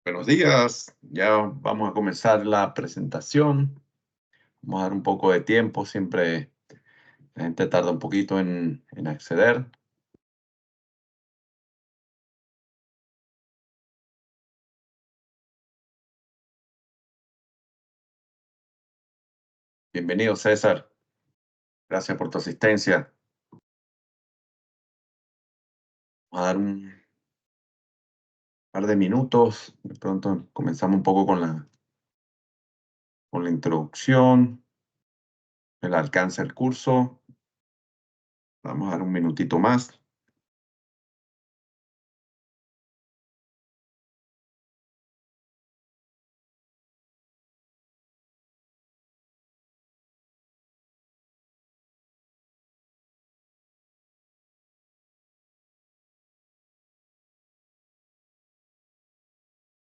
Buenos días, ya vamos a comenzar la presentación. Vamos a dar un poco de tiempo, siempre la gente tarda un poquito en acceder. Bienvenido, César. Gracias por tu asistencia. Vamos a dar un par de minutos. De pronto comenzamos un poco con la introducción, el alcance del curso. Vamos a dar un minutito más.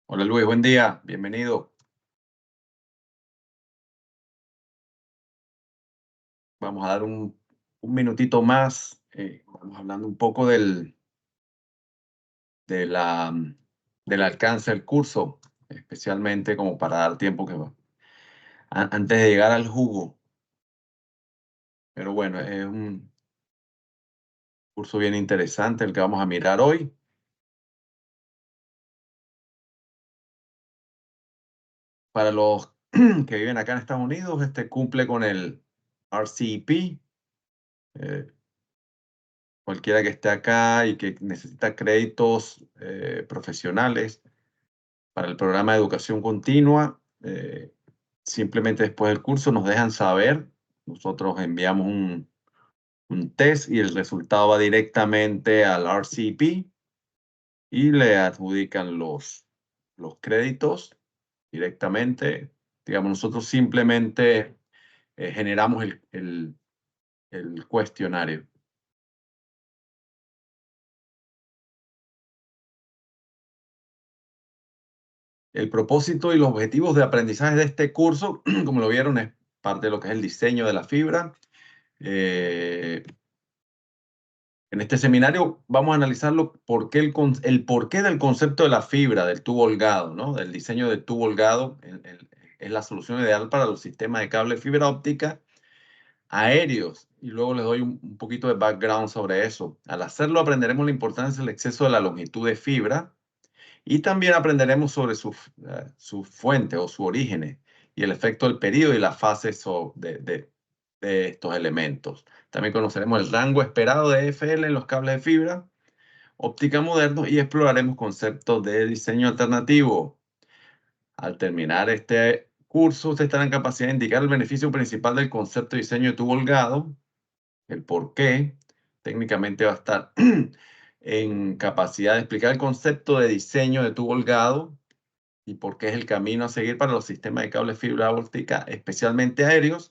Hola Luis, buen día, bienvenido. Vamos a dar un minutito más. Vamos hablando un poco de del alcance del curso, especialmente como para dar tiempo antes de llegar al jugo. Pero bueno, es un curso bien interesante el que vamos a mirar hoy. Para los que viven acá en Estados Unidos, este cumple con el RCEP. eh, Cualquiera que esté acá y que necesita créditos profesionales para el programa de educación continua, simplemente después del curso nos dejan saber. Nosotros enviamos un test y el resultado va directamente al RCP y le adjudican los créditos directamente. Digamos, nosotros simplemente generamos el cuestionario. El propósito y los objetivos de aprendizaje de este curso, como lo vieron, es parte de lo que es el diseño de la fibra. Eh, En este seminario vamos a analizar el porqué del concepto de la fibra, del tubo holgado, ¿no? Del diseño del tubo holgado. Es la solución ideal para los sistemas de cable fibra óptica aéreos. Y luego les doy un poquito de background sobre eso. Al hacerlo aprenderemos la importancia del exceso de la longitud de fibra y también aprenderemos sobre su fuente o su origen y el efecto del periodo y la fase de estos elementos. También conoceremos el rango esperado de EFL en los cables de fibra óptica modernos y exploraremos conceptos de diseño alternativo. Al terminar este curso, usted estará en capacidad de indicar el beneficio principal del concepto de diseño de tubo holgado, el por qué. Técnicamente va a estar en capacidad de explicar el concepto de diseño de tubo holgado y por qué es el camino a seguir para los sistemas de cable fibra óptica, especialmente aéreos.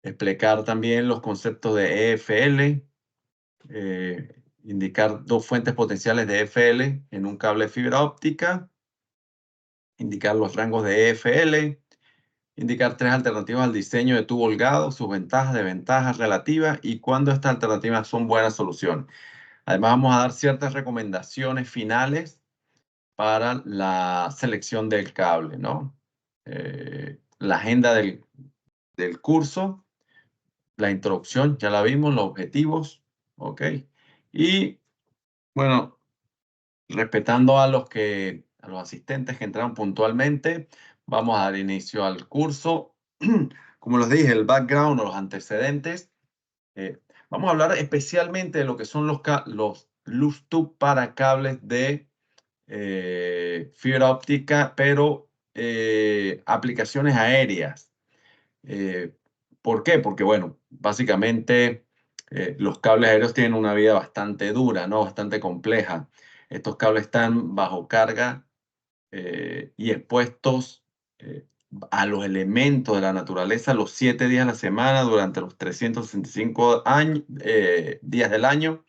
Explicar también los conceptos de EFL, indicar dos fuentes potenciales de EFL en un cable de fibra óptica, indicar los rangos de EFL, indicar tres alternativas al diseño de tubo holgado, sus ventajas, desventajas relativas y cuándo estas alternativas son buenas soluciones. Además, vamos a dar ciertas recomendaciones finales para la selección del cable, ¿no? La agenda del curso, la introducción, ya la vimos, los objetivos, ¿ok? Y bueno, respetando a los asistentes que entraron puntualmente, vamos a dar inicio al curso. Como les dije, el background o los antecedentes. Vamos a hablar especialmente de lo que son los loose tube para cables de fibra óptica, pero aplicaciones aéreas. Eh, ¿Por qué? Porque, bueno, básicamente los cables aéreos tienen una vida bastante dura, ¿no? Bastante compleja. Estos cables están bajo carga y expuestos eh, a los elementos de la naturaleza los 7 días a la semana, durante los 365 días del año,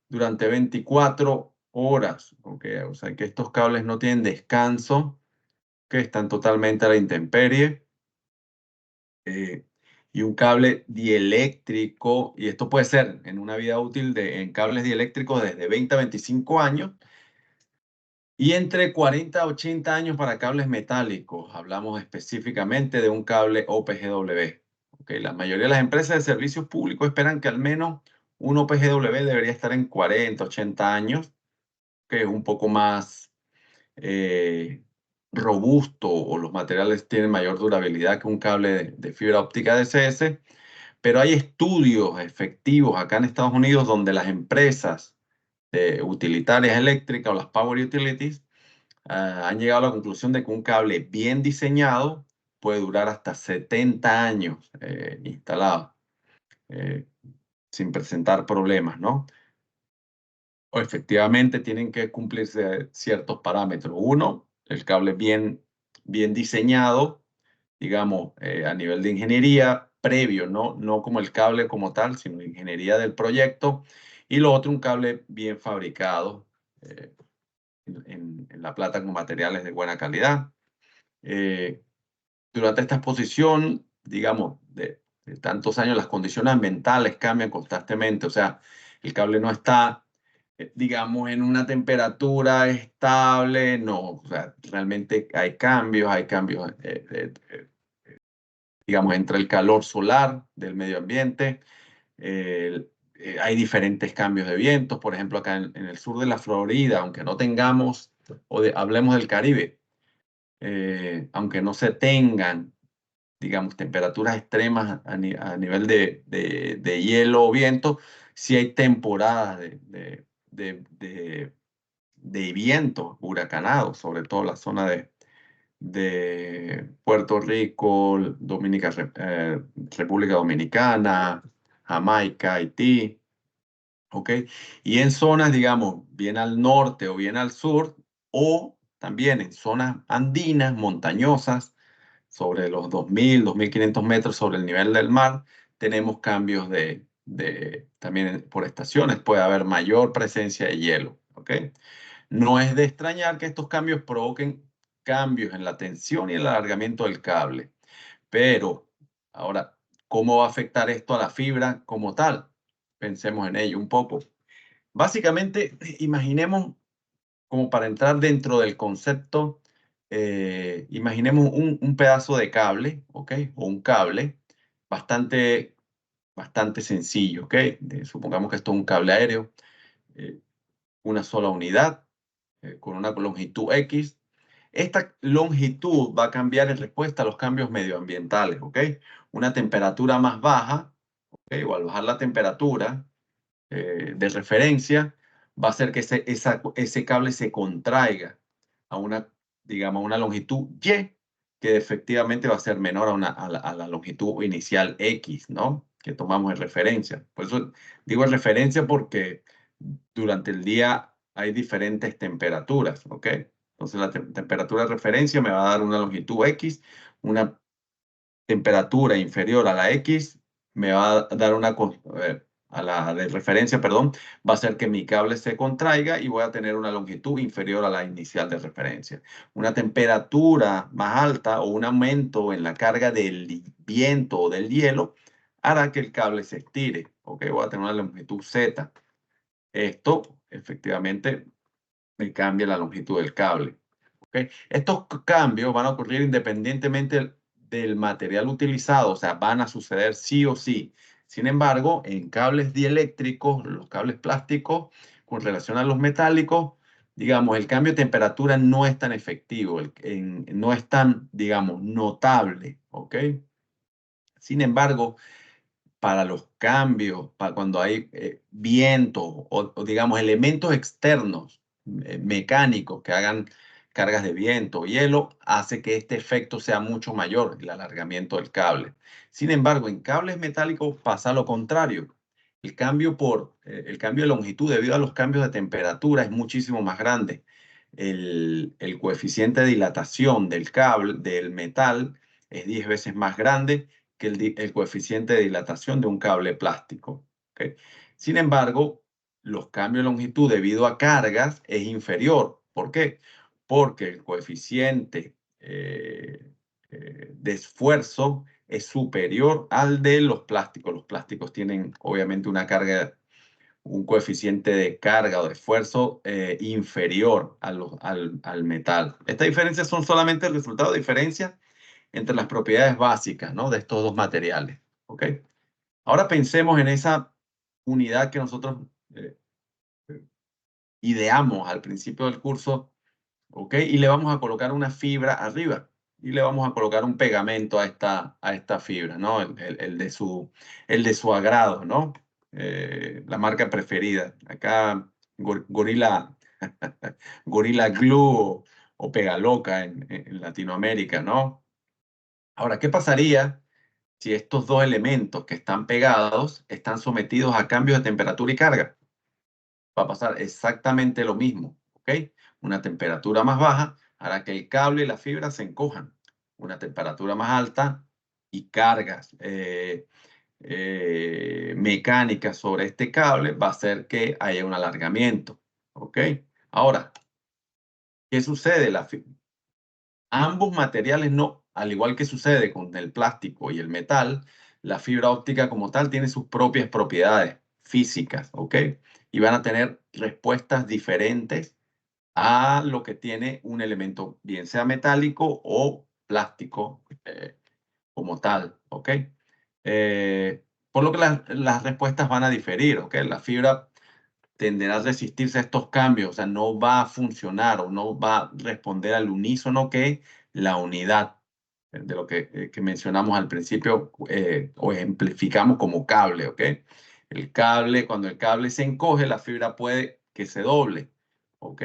durante 24 horas. ¿Ok? O sea que estos cables no tienen descanso, que están totalmente a la intemperie. eh, y un cable dieléctrico, y esto puede ser en una vida útil en cables dieléctricos desde 20 a 25 años, Y entre 40 a 80 años para cables metálicos. Hablamos específicamente de un cable OPGW. Okay, la mayoría de las empresas de servicios públicos esperan que al menos un OPGW debería estar en 40, 80 años, que es un poco más robusto, o los materiales tienen mayor durabilidad que un cable de fibra óptica DSS. Pero hay estudios efectivos acá en Estados Unidos donde las empresas utilitarias eléctricas o las power utilities han llegado a la conclusión de que un cable bien diseñado puede durar hasta 70 años instalado eh, sin presentar problemas, ¿no? O efectivamente tienen que cumplirse ciertos parámetros. Uno, el cable bien diseñado, digamos, a nivel de ingeniería previo, no como el cable como tal, sino ingeniería del proyecto. Y lo otro, un cable bien fabricado eh, en la plata con materiales de buena calidad. Eh, Durante esta exposición, digamos, de tantos años, las condiciones ambientales cambian constantemente. O sea, el cable no está, digamos, en una temperatura estable. No, o sea, realmente hay cambios, digamos, entre el calor solar del medio ambiente. Hay diferentes cambios de vientos. Por ejemplo, acá en el sur de la Florida, aunque no tengamos, hablemos del Caribe, aunque no se tengan, digamos, temperaturas extremas a nivel de hielo o viento, sí hay temporadas de viento huracanado, sobre todo la zona de Puerto Rico, República Dominicana, Jamaica, Haití, ¿ok? Y en zonas, digamos, bien al norte o bien al sur, o también en zonas andinas, montañosas, sobre los 2.000, 2.500 metros sobre el nivel del mar, tenemos cambios también por estaciones, puede haber mayor presencia de hielo, ¿ok? No es de extrañar que estos cambios provoquen cambios en la tensión y el alargamiento del cable, pero ahora, ¿cómo va a afectar esto a la fibra como tal? Pensemos en ello un poco. Básicamente, imaginemos, como para entrar dentro del concepto, imaginemos un pedazo de cable, ¿ok? O un cable bastante, bastante sencillo, ¿ok? Supongamos que esto es un cable aéreo, eh, una sola unidad, con una longitud X. Esta longitud va a cambiar en respuesta a los cambios medioambientales, ¿ok? Una temperatura más baja, ¿ok? O al bajar la temperatura, de referencia, va a hacer que ese cable se contraiga a una, digamos, a una longitud Y, que efectivamente va a ser menor a la longitud inicial X, ¿no? Que tomamos en referencia. Por eso digo en referencia, porque durante el día hay diferentes temperaturas, ¿ok? Entonces la temperatura de referencia me va a dar una longitud X, una temperatura inferior a la X me va a dar a la de referencia, perdón, va a hacer que mi cable se contraiga y voy a tener una longitud inferior a la inicial de referencia. Una temperatura más alta o un aumento en la carga del viento o del hielo hará que el cable se estire, ¿ok? Voy a tener una longitud Z. Esto efectivamente me cambia la longitud del cable. ¿Ok? Estos cambios van a ocurrir independientemente del material utilizado, o sea, van a suceder sí o sí. Sin embargo, en cables dieléctricos, los cables plásticos, con relación a los metálicos, digamos, el cambio de temperatura no es tan efectivo, no es tan, digamos, notable, ¿ok? Sin embargo, para los cambios, para cuando hay viento o, digamos, elementos externos mecánicos que hagan cargas de viento o hielo, hace que este efecto sea mucho mayor, el alargamiento del cable. Sin embargo, en cables metálicos pasa lo contrario. El cambio de longitud debido a los cambios de temperatura es muchísimo más grande. El coeficiente de dilatación del cable, del metal, es 10 veces más grande que el coeficiente de dilatación de un cable plástico. ¿Ok? Sin embargo, los cambios de longitud debido a cargas es inferior. ¿Por qué? Porque el coeficiente de esfuerzo es superior al de los plásticos. Los plásticos tienen obviamente un coeficiente de carga o de esfuerzo inferior al metal. Estas diferencias son solamente el resultado de diferencias entre las propiedades básicas, ¿no?, de estos dos materiales. ¿Ok? Ahora pensemos en esa unidad que nosotros eh, ideamos al principio del curso, ¿ok? Y le vamos a colocar una fibra arriba y le vamos a colocar un pegamento a esta fibra, ¿no? El de su agrado, ¿no? La marca preferida. Acá Gorilla, Gorilla Glue o Pegaloca en Latinoamérica, ¿no? Ahora, ¿qué pasaría si estos dos elementos que están pegados están sometidos a cambios de temperatura y carga? Va a pasar exactamente lo mismo, ¿ok? Una temperatura más baja hará que el cable y la fibra se encojan. Una temperatura más alta y cargas mecánicas sobre este cable va a hacer que haya un alargamiento, ¿ok? Ahora, ¿qué sucede? Ambos materiales no, al igual que sucede con el plástico y el metal, la fibra óptica como tal tiene sus propias propiedades físicas, ¿ok? Y van a tener respuestas diferentes a lo que tiene un elemento, bien sea metálico o plástico como tal, ¿ok? Por lo que las respuestas van a diferir, ¿ok? La fibra tenderá a resistirse a estos cambios, o sea, no va a funcionar o no va a responder al unísono que la unidad de lo que mencionamos al principio o ejemplificamos como cable, ¿ok? El cable, cuando el cable se encoge, la fibra puede que se doble, ¿ok?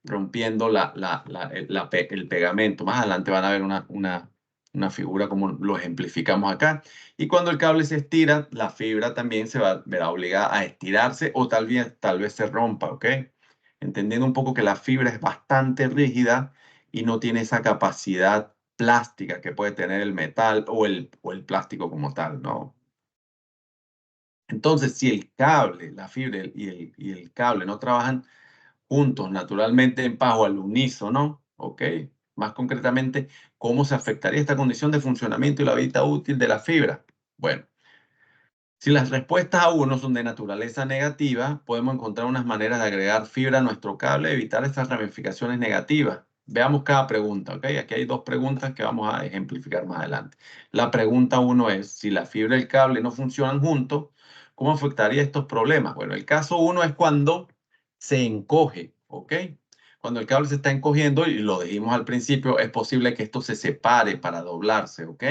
Rompiendo el pegamento. Más adelante van a ver una figura como lo ejemplificamos acá. Y cuando el cable se estira, la fibra también se verá obligada a estirarse o tal vez se rompa, ¿ok? Entendiendo un poco que la fibra es bastante rígida y no tiene esa capacidad plástica que puede tener el metal o el plástico como tal, ¿no? Entonces, si el cable, la fibra y el cable no trabajan juntos naturalmente en paz o al unísono, ¿ok? Más concretamente, ¿cómo se afectaría esta condición de funcionamiento y la vida útil de la fibra? Bueno, si las respuestas a uno son de naturaleza negativa, podemos encontrar unas maneras de agregar fibra a nuestro cable y evitar estas ramificaciones negativas. Veamos cada pregunta, ¿ok? Aquí hay dos preguntas que vamos a ejemplificar más adelante. La pregunta uno es, si la fibra y el cable no funcionan juntos, ¿cómo afectaría estos problemas? Bueno, el caso uno es cuando se encoge, ¿ok? Cuando el cable se está encogiendo, y lo dijimos al principio, es posible que esto se separe para doblarse, ¿ok?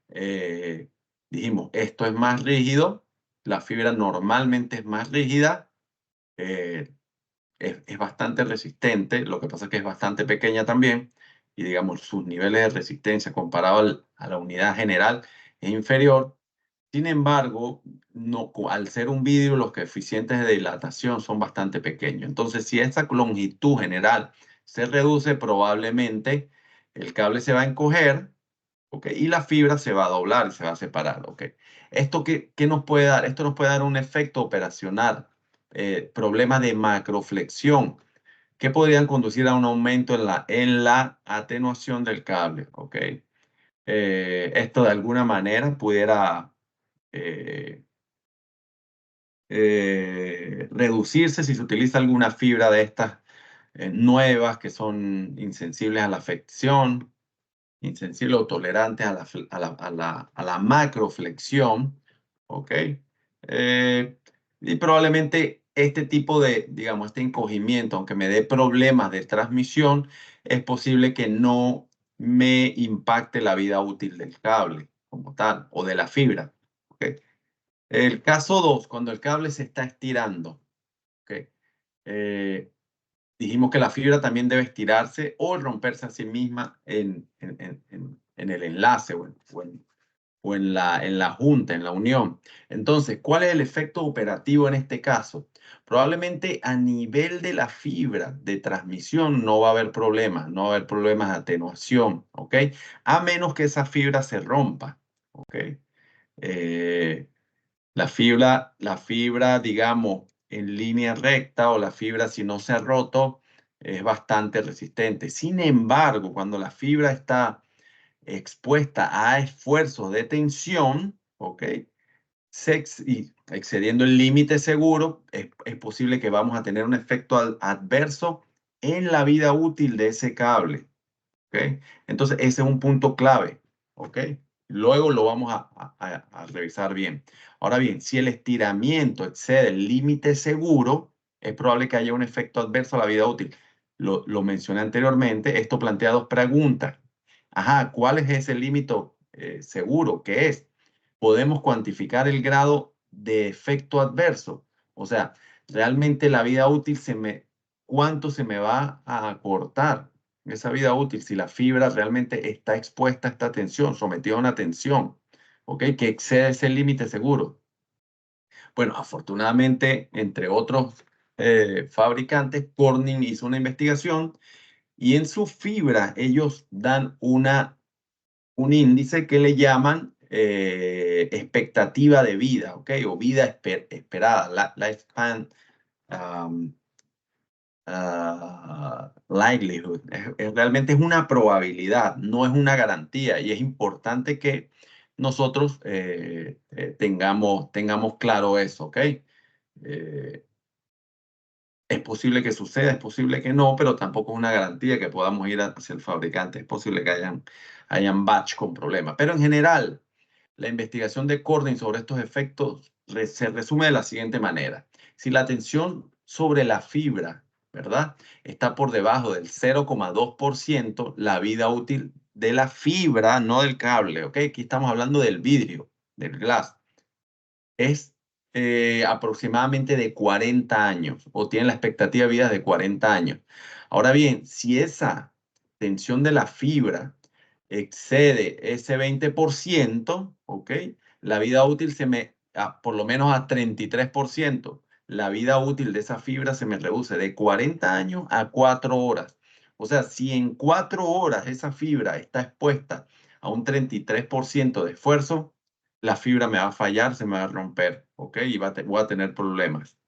eh, Dijimos, esto es más rígido, la fibra normalmente es más rígida, eh, es bastante resistente, lo que pasa es que es bastante pequeña también, y digamos, sus niveles de resistencia comparado a la unidad general es inferior. Sin embargo, no, al ser un vidrio, los coeficientes de dilatación son bastante pequeños. Entonces, si esa longitud general se reduce, probablemente el cable se va a encoger. ¿Ok? Y la fibra se va a doblar y se va a separar, ¿ok? ¿Esto qué nos puede dar? Esto nos puede dar un efecto operacional, problemas de macroflexión, que podrían conducir a un aumento en la atenuación del cable, ¿ok? Esto de alguna manera pudiera eh, reducirse si se utiliza alguna fibra de estas nuevas que son insensibles a la afección, insensibles o tolerantes a la macroflexión, ¿ok? Y probablemente este tipo de, digamos, este encogimiento, aunque me dé problemas de transmisión, es posible que no me impacte la vida útil del cable como tal, o de la fibra, ¿ok? El caso 2, cuando el cable se está estirando, ¿ok? Eh, Dijimos que la fibra también debe estirarse o romperse a sí misma en el enlace o en la junta, en la unión. Entonces, ¿cuál es el efecto operativo en este caso? Probablemente a nivel de la fibra de transmisión no va a haber problemas, no va a haber problemas de atenuación, ¿ok? A menos que esa fibra se rompa, ¿ok? Eh, la fibra, digamos, en línea recta o la fibra si no se ha roto, es bastante resistente. Sin embargo, cuando la fibra está expuesta a esfuerzos de tensión, ¿ok? y excediendo el límite seguro, es posible que vamos a tener un efecto adverso en la vida útil de ese cable. ¿Ok? Entonces, ese es un punto clave. ¿Ok? Luego lo vamos a revisar bien. Ahora bien, si el estiramiento excede el límite seguro, es probable que haya un efecto adverso a la vida útil. Lo mencioné anteriormente. Esto plantea dos preguntas. Ajá, ¿cuál es ese límite seguro? ¿Qué es? ¿Podemos cuantificar el grado de efecto adverso? O sea, realmente la vida útil ¿cuánto se me va a cortar esa vida útil si la fibra realmente está expuesta a esta tensión, sometida a una tensión, ¿ok? Que excede ese límite seguro. Bueno, afortunadamente, entre otros fabricantes, Corning hizo una investigación y en su fibra ellos dan un índice que le llaman expectativa de vida, ¿ok? O vida esperada, lifespan likelihood. Realmente es una probabilidad, no es una garantía. Y es importante que nosotros tengamos claro eso, ¿ok? Eh, es posible que suceda, es posible que no, pero tampoco es una garantía que podamos ir hacia el fabricante. Es posible que hayan batch con problemas. Pero en general, la investigación de Corning sobre estos efectos se resume de la siguiente manera. Si la tensión sobre la fibra, ¿verdad?, está por debajo del 0,2%, la vida útil de la fibra, no del cable, ¿ok? Aquí estamos hablando del vidrio, del glass, es aproximadamente de 40 años o tiene la expectativa de vida de 40 años. Ahora bien, si esa tensión de la fibra excede ese 20%, ¿ok? La vida útil por lo menos a 33%, la vida útil de esa fibra se me reduce de 40 años a 4 horas. O sea, si en 4 horas esa fibra está expuesta a un 33% de esfuerzo, la fibra me va a fallar, se me va a romper, ¿ok? Y voy a tener problemas.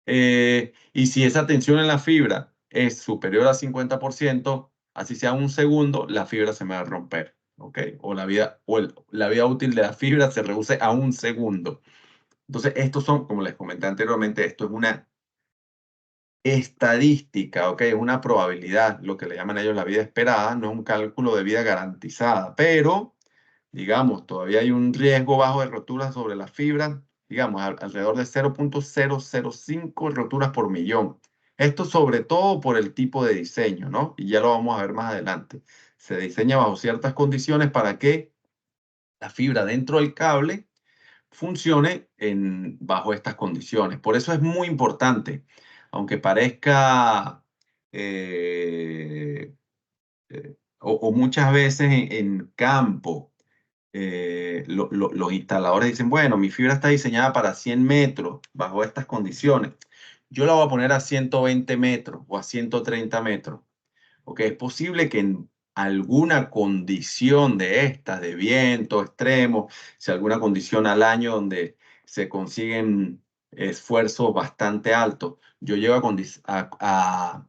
Y si esa tensión en la fibra es superior a 50%, así sea un segundo, la fibra se me va a romper, ¿ok? O la vida útil de la fibra se reduce a un segundo. Entonces, estos son, como les comenté anteriormente, esto es una estadística, ¿ok? Es una probabilidad, lo que le llaman ellos la vida esperada, no es un cálculo de vida garantizada, pero digamos, todavía hay un riesgo bajo de roturas sobre la fibra, digamos, alrededor de 0,005 roturas por millón. Esto sobre todo por el tipo de diseño, ¿no? Y ya lo vamos a ver más adelante. Se diseña bajo ciertas condiciones para que la fibra dentro del cable funcione bajo estas condiciones. Por eso es muy importante, aunque parezca o muchas veces en campo los instaladores dicen, bueno, mi fibra está diseñada para 100 metros bajo estas condiciones. Yo la voy a poner a 120 metros o a 130 metros. Ok, es posible que en alguna condición de estas, de viento extremo, si alguna condición al año donde se consiguen esfuerzos bastante altos, yo llego a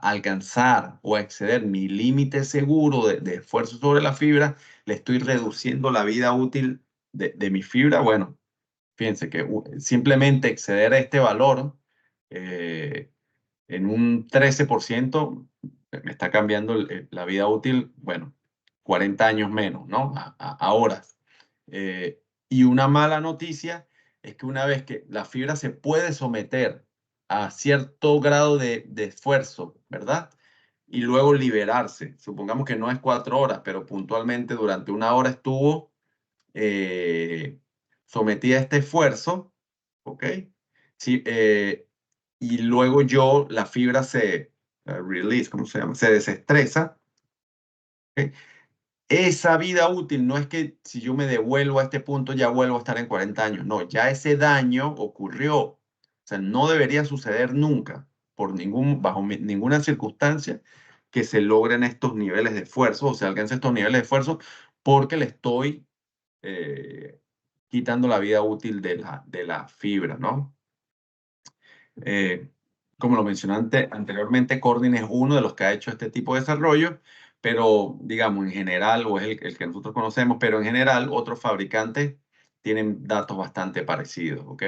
alcanzar o a exceder mi límite seguro de esfuerzo sobre la fibra, le estoy reduciendo la vida útil de mi fibra. Bueno, fíjense que simplemente exceder este valor eh, en un 13% me está cambiando la vida útil, bueno, 40 años menos, ¿no? A horas. Y una mala noticia es que una vez que la fibra se puede someter a cierto grado de esfuerzo, ¿verdad? Y luego liberarse. Supongamos que no es 4 horas, pero puntualmente durante una hora estuvo eh, sometida a este esfuerzo, ¿ok? Sí, y luego la fibra release, ¿cómo se llama? Se desestresa. ¿Ok? Esa vida útil no es que si yo me devuelvo a este punto ya vuelvo a estar en 40 años. No, ya ese daño ocurrió. O sea, no debería suceder nunca, bajo ninguna circunstancia, que se logren estos niveles de esfuerzo o se alcancen estos niveles de esfuerzo porque le estoy eh, quitando la vida útil de la fibra, ¿no? Eh, como lo mencioné anteriormente, Corning es uno de los que ha hecho este tipo de desarrollo, pero digamos en general, o es el que nosotros conocemos, pero en general otros fabricantes tienen datos bastante parecidos, ¿ok?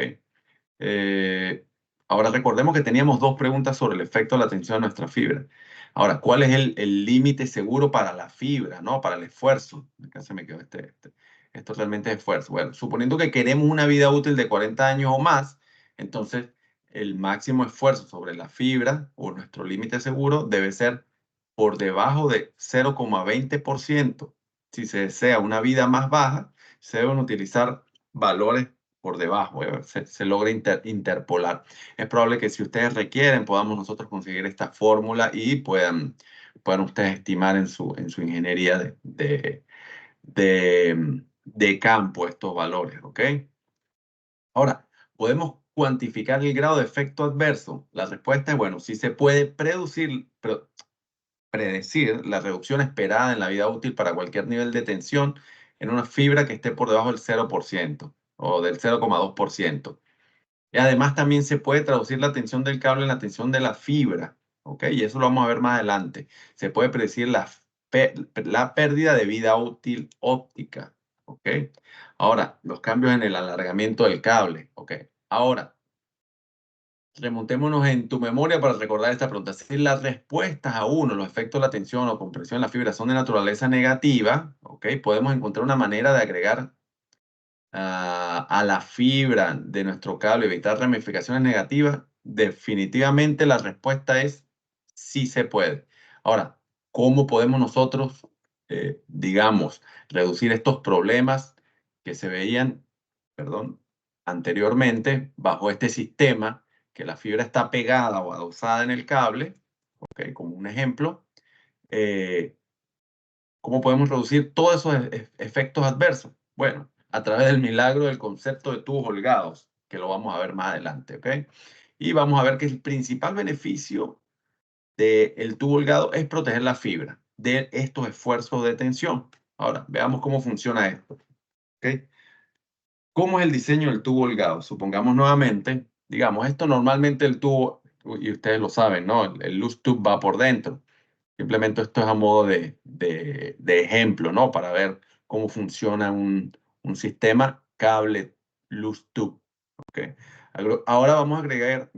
Ahora recordemos que teníamos dos preguntas sobre el efecto de la tensión de nuestra fibra. Ahora, ¿cuál es el límite seguro para la fibra, ¿no? Para el esfuerzo. Acá se me quedó esto realmente es esfuerzo. Bueno, suponiendo que queremos una vida útil de 40 años o más, entonces el máximo esfuerzo sobre la fibra o nuestro límite seguro debe ser por debajo de 0,20%. Si se desea una vida más baja, se deben utilizar valores por debajo, se logra interpolar. Es probable que si ustedes requieren, podamos nosotros conseguir esta fórmula y puedan ustedes estimar en su ingeniería de campo estos valores, ¿ok? Ahora, ¿podemos cuantificar el grado de efecto adverso? La respuesta es, bueno, sí se puede predecir la reducción esperada en la vida útil para cualquier nivel de tensión en una fibra que esté por debajo del 0% o del 0,2%. Y además también se puede traducir la tensión del cable en la tensión de la fibra, ¿ok? Y eso lo vamos a ver más adelante. Se puede predecir la pérdida de vida útil óptica, ¿ok? Ahora, los cambios en el alargamiento del cable, ¿ok? Ahora, remontémonos en tu memoria para recordar esta pregunta. Si las respuestas a uno, los efectos de la tensión o compresión en la fibra son de naturaleza negativa, ¿ok? Podemos encontrar una manera de agregar a la fibra de nuestro cable, evitar ramificaciones negativas. Definitivamente la respuesta es sí se puede. Ahora, ¿cómo podemos nosotros, digamos, reducir estos problemas que se veían, perdón, anteriormente bajo este sistema, que la fibra está pegada o adosada en el cable, ¿ok? Como un ejemplo, eh, ¿cómo podemos reducir todos esos efectos adversos? Bueno, a través del milagro del concepto de tubos holgados, que lo vamos a ver más adelante, ¿ok? Y vamos a ver que el principal beneficio del tubo holgado es proteger la fibra de estos esfuerzos de tensión. Ahora, veamos cómo funciona esto, ¿ok? ¿Cómo es el diseño del tubo holgado? Supongamos nuevamente, digamos, esto normalmente el tubo, y ustedes lo saben, ¿no? El loose tube va por dentro. Simplemente esto es a modo de ejemplo, ¿no? Para ver cómo funciona un sistema cable loose tube. ¿Ok? Ahora vamos a agregar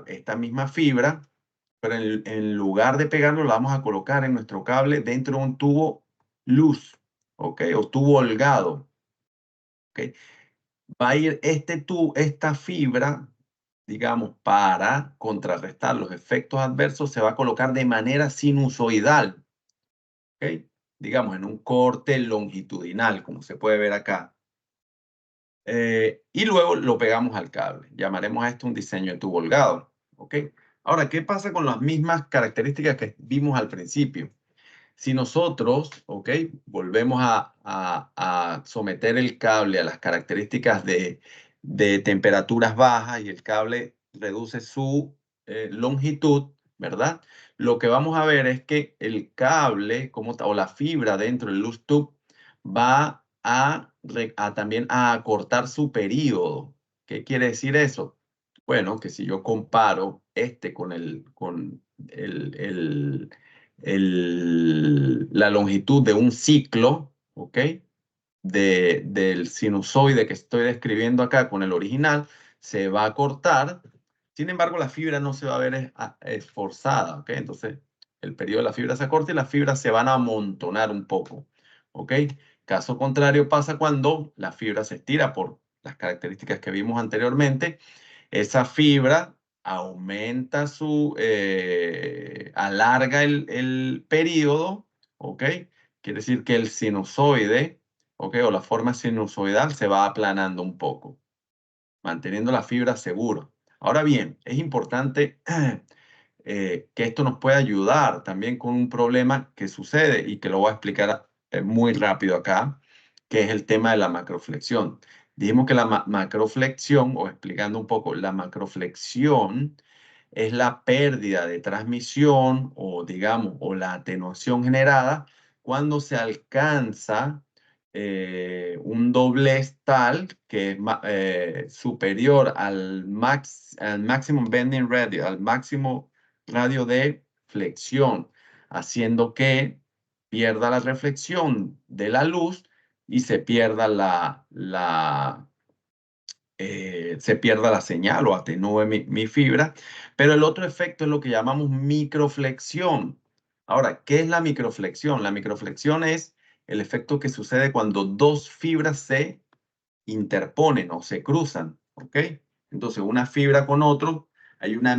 esta misma fibra, pero en lugar de pegarlo, la vamos a colocar en nuestro cable dentro de un tubo loose, ¿ok? O tubo holgado, ¿ok? Va a ir esta fibra, digamos, para contrarrestar los efectos adversos, se va a colocar de manera sinusoidal, ¿ok? Digamos, en un corte longitudinal, como se puede ver acá. Y luego lo pegamos al cable. Llamaremos a esto un diseño de tubo holgado, ¿ok? Ahora, ¿qué pasa con las mismas características que vimos al principio? Si nosotros, ¿ok? Volvemos a someter el cable a las características de temperaturas bajas y el cable reduce su longitud, ¿verdad? Lo que vamos a ver es que el cable o la fibra dentro del loose tube va también a acortar su periodo. ¿Qué quiere decir eso? Bueno, que si yo comparo con la longitud de un ciclo, ¿ok? Del sinusoide que estoy describiendo acá con el original, se va a cortar. Sin embargo, la fibra no se va a ver esforzada, ¿ok? Entonces, el periodo de la fibra se acorta y las fibras se van a amontonar un poco, ¿ok? Caso contrario pasa cuando la fibra se estira por las características que vimos anteriormente. Esa fibra aumenta alarga el periodo, ¿ok? Quiere decir que el sinusoide, ¿ok? O la forma sinusoidal se va aplanando un poco, manteniendo la fibra segura. Ahora bien, es importante que esto nos puede ayudar también con un problema que sucede y que lo voy a explicar muy rápido acá, que es el tema de la macroflexión. Dijimos que la macroflexión, o explicando un poco, la macroflexión es la pérdida de transmisión o digamos, o la atenuación generada cuando se alcanza un doblez tal que es superior al maximum bending radio, al máximo radio de flexión, haciendo que pierda la reflexión de la luz y se pierda se pierda la señal o atenúe mi fibra. Pero el otro efecto es lo que llamamos microflexión. Ahora, ¿qué es la microflexión? La microflexión es el efecto que sucede cuando dos fibras se interponen o se cruzan, ¿ok? Entonces, una fibra con otro, hay una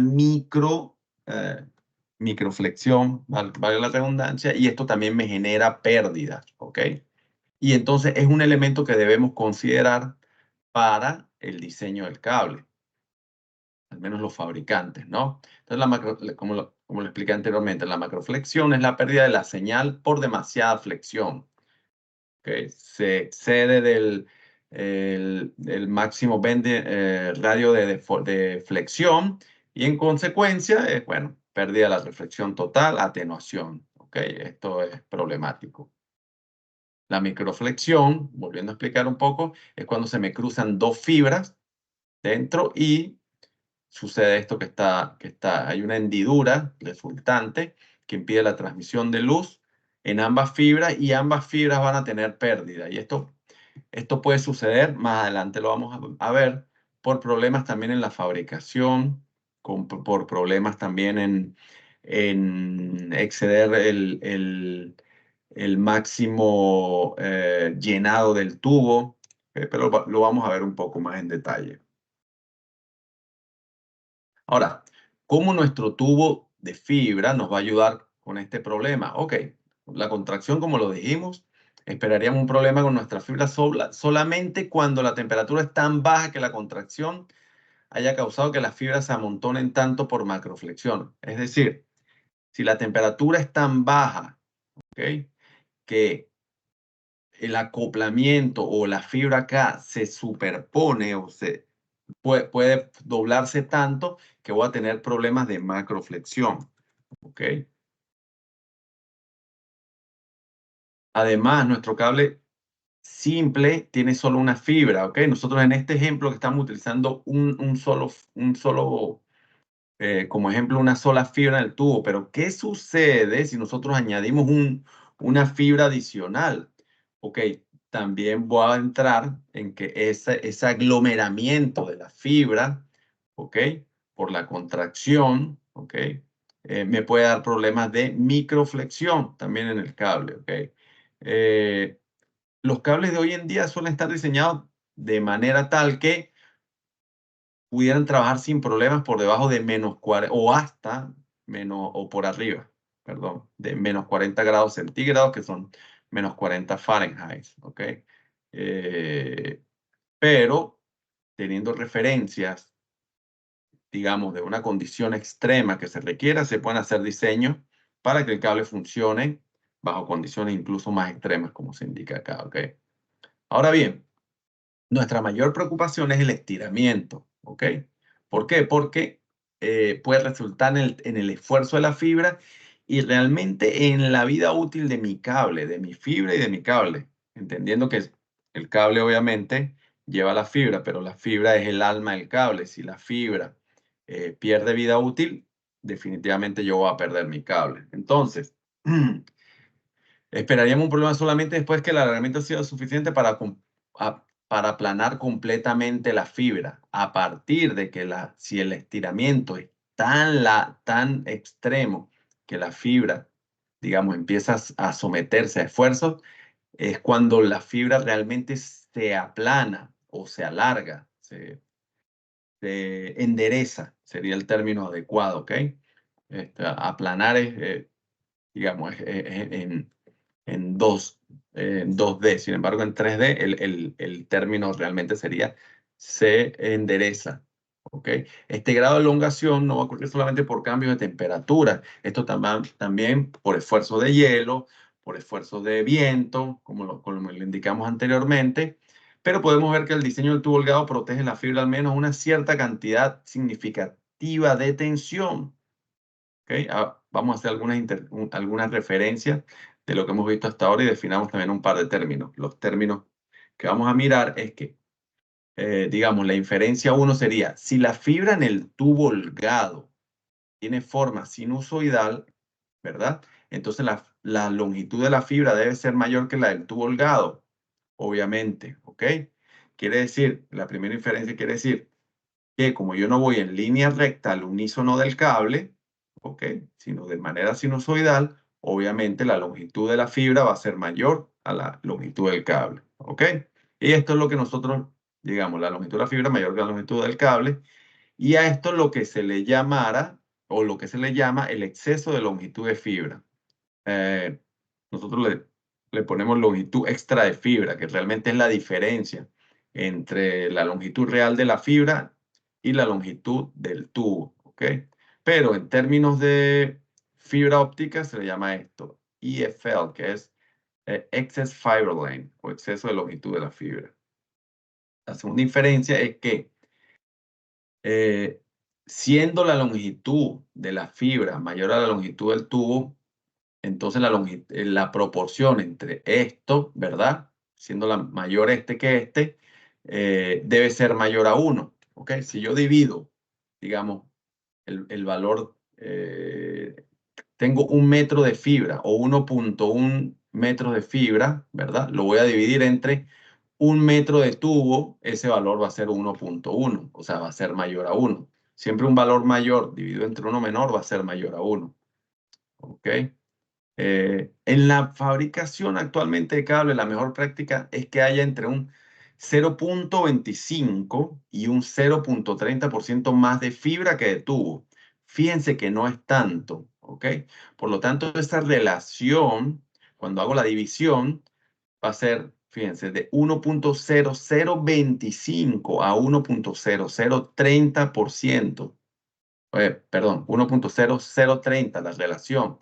microflexión, vale la redundancia, y esto también me genera pérdidas, ¿ok? Y entonces es un elemento que debemos considerar para el diseño del cable, al menos los fabricantes, ¿no? Entonces, como lo expliqué anteriormente, la macroflexión es la pérdida de la señal por demasiada flexión, ¿ok? Se excede del máximo radio de flexión y en consecuencia, bueno, pérdida de la reflexión total, atenuación, ¿ok? Esto es problemático. La microflexión, volviendo a explicar un poco, es cuando se me cruzan dos fibras dentro y sucede esto hay una hendidura resultante que impide la transmisión de luz en ambas fibras y ambas fibras van a tener pérdida. Y esto puede suceder, más adelante lo vamos a ver, por problemas también en la fabricación, por problemas también en exceder el máximo llenado del tubo, pero lo vamos a ver un poco más en detalle. Ahora, ¿cómo nuestro tubo de fibra nos va a ayudar con este problema? Ok, la contracción, como lo dijimos, esperaríamos un problema con nuestra fibra solamente cuando la temperatura es tan baja que la contracción haya causado que las fibras se amontonen tanto por macroflexión. Es decir, si la temperatura es tan baja, ¿ok?, que el acoplamiento o la fibra acá se superpone o puede doblarse tanto que voy a tener problemas de macroflexión, ¿ok? Además, nuestro cable simple tiene solo una fibra, ¿ok? Nosotros en este ejemplo que estamos utilizando como ejemplo, una sola fibra en el tubo, pero ¿qué sucede si nosotros añadimos una fibra adicional? Ok, también voy a entrar en que ese aglomeramiento de la fibra, ok, por la contracción, ok, me puede dar problemas de microflexión también en el cable, ok. Eh, los cables de hoy en día suelen estar diseñados de manera tal que pudieran trabajar sin problemas por debajo de -40 o hasta o por arriba, perdón, de -40 °C, que son -40 Fahrenheit, ¿ok? Eh, pero teniendo referencias, digamos, de una condición extrema que se requiera, se pueden hacer diseños para que el cable funcione bajo condiciones incluso más extremas, como se indica acá, ¿ok? Ahora bien, nuestra mayor preocupación es el estiramiento, ¿ok? ¿Por qué? Porque puede resultar en el esfuerzo de la fibra y realmente en la vida útil de mi cable, de mi fibra y de mi cable, entendiendo que el cable obviamente lleva la fibra, pero la fibra es el alma del cable. Si la fibra pierde vida útil, definitivamente yo voy a perder mi cable. Entonces, esperaríamos un problema solamente después que el alargamiento ha sido suficiente para aplanar completamente la fibra. A partir de que si el estiramiento es tan extremo que la fibra, digamos, empieza a someterse a esfuerzos, es cuando la fibra realmente se aplana o se alarga, se endereza, sería el término adecuado, ¿ok? Aplanar es, digamos, en 2D. Sin embargo, en 3D el término realmente sería se endereza. ¿Ok? Este grado de elongación no va a ocurrir solamente por cambios de temperatura. Esto también por esfuerzo de hielo, por esfuerzo de viento, como lo indicamos anteriormente. Pero podemos ver que el diseño del tubo holgado protege la fibra al menos una cierta cantidad significativa de tensión. ¿Ok? Vamos a hacer algunas referencias de lo que hemos visto hasta ahora y definamos también un par de términos. Los términos que vamos a mirar es que, digamos, la inferencia 1 sería, si la fibra en el tubo holgado tiene forma sinusoidal, ¿verdad? Entonces la longitud de la fibra debe ser mayor que la del tubo holgado. obviamente, ¿ok? Quiere decir, la primera inferencia quiere decir que como yo no voy en línea recta al unísono del cable, ¿ok? Sino de manera sinusoidal, obviamente la longitud de la fibra va a ser mayor a la longitud del cable, ¿ok? Y esto es lo que nosotros, digamos, la longitud de la fibra mayor que la longitud del cable, y a esto lo que se le llamara, o lo que se le llama el exceso de longitud de fibra. Eh, nosotros le ponemos longitud extra de fibra, que realmente es la diferencia entre la longitud real de la fibra y la longitud del tubo, ¿ok? Pero en términos de fibra óptica se le llama esto EFL, que es Excess Fiber Length, o exceso de longitud de la fibra. La segunda diferencia es que siendo la longitud de la fibra mayor a la longitud del tubo, entonces la proporción entre esto, ¿verdad? Siendo la mayor este que este, debe ser mayor a 1, ¿ok? Si yo divido, digamos, el valor, tengo 1 metro de fibra o 1.1 metros de fibra, ¿verdad? Lo voy a dividir entre 1 metro de tubo, ese valor va a ser 1.1, o sea, va a ser mayor a 1. Siempre un valor mayor dividido entre uno menor va a ser mayor a 1, ¿ok? En la fabricación actualmente de cable, la mejor práctica es que haya entre un 0.25 y un 0.30% más de fibra que de tubo. Fíjense que no es tanto, ¿ok? Por lo tanto, esa relación, cuando hago la división, va a ser, fíjense, de 1.0025 a 1.0030%. Perdón, 1.0030 la relación.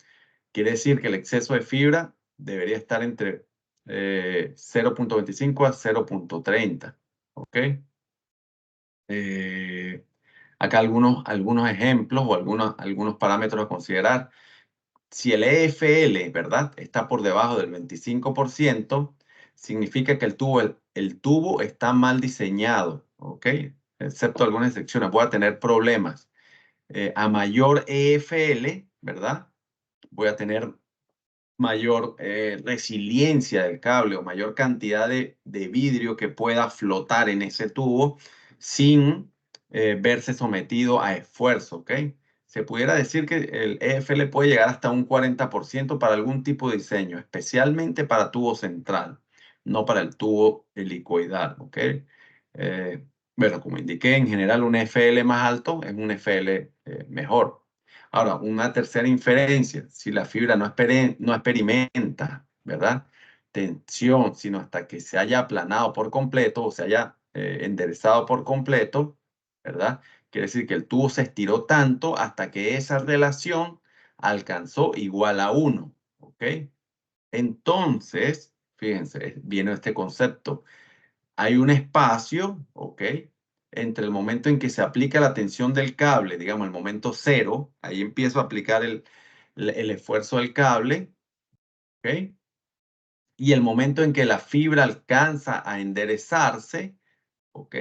Quiere decir que el exceso de fibra debería estar entre 0.25 a 0.30. ¿Ok? Acá algunos ejemplos o algunos parámetros a considerar. Si el EFL, ¿verdad?, está por debajo del 25%, significa que el tubo está mal diseñado. ¿Ok? Excepto algunas excepciones, voy a tener problemas. A mayor EFL, ¿verdad?, voy a tener mayor resiliencia del cable o mayor cantidad de vidrio que pueda flotar en ese tubo sin verse sometido a esfuerzo, ¿ok? Se pudiera decir que el EFL puede llegar hasta un 40% para algún tipo de diseño, especialmente para tubo central, no para el tubo helicoidal, ¿ok? Bueno, como indiqué, en general un EFL más alto es un EFL mejor. Ahora, una tercera inferencia, si la fibra no experimenta, ¿verdad?, tensión, sino hasta que se haya aplanado por completo o se haya enderezado por completo, ¿verdad? Quiere decir que el tubo se estiró tanto hasta que esa relación alcanzó igual a 1, ¿ok? Entonces, fíjense, viene este concepto. Hay un espacio, ¿ok?, entre el momento en que se aplica la tensión del cable, digamos el momento cero, ahí empiezo a aplicar el esfuerzo del cable, ¿ok?, y el momento en que la fibra alcanza a enderezarse, ¿ok?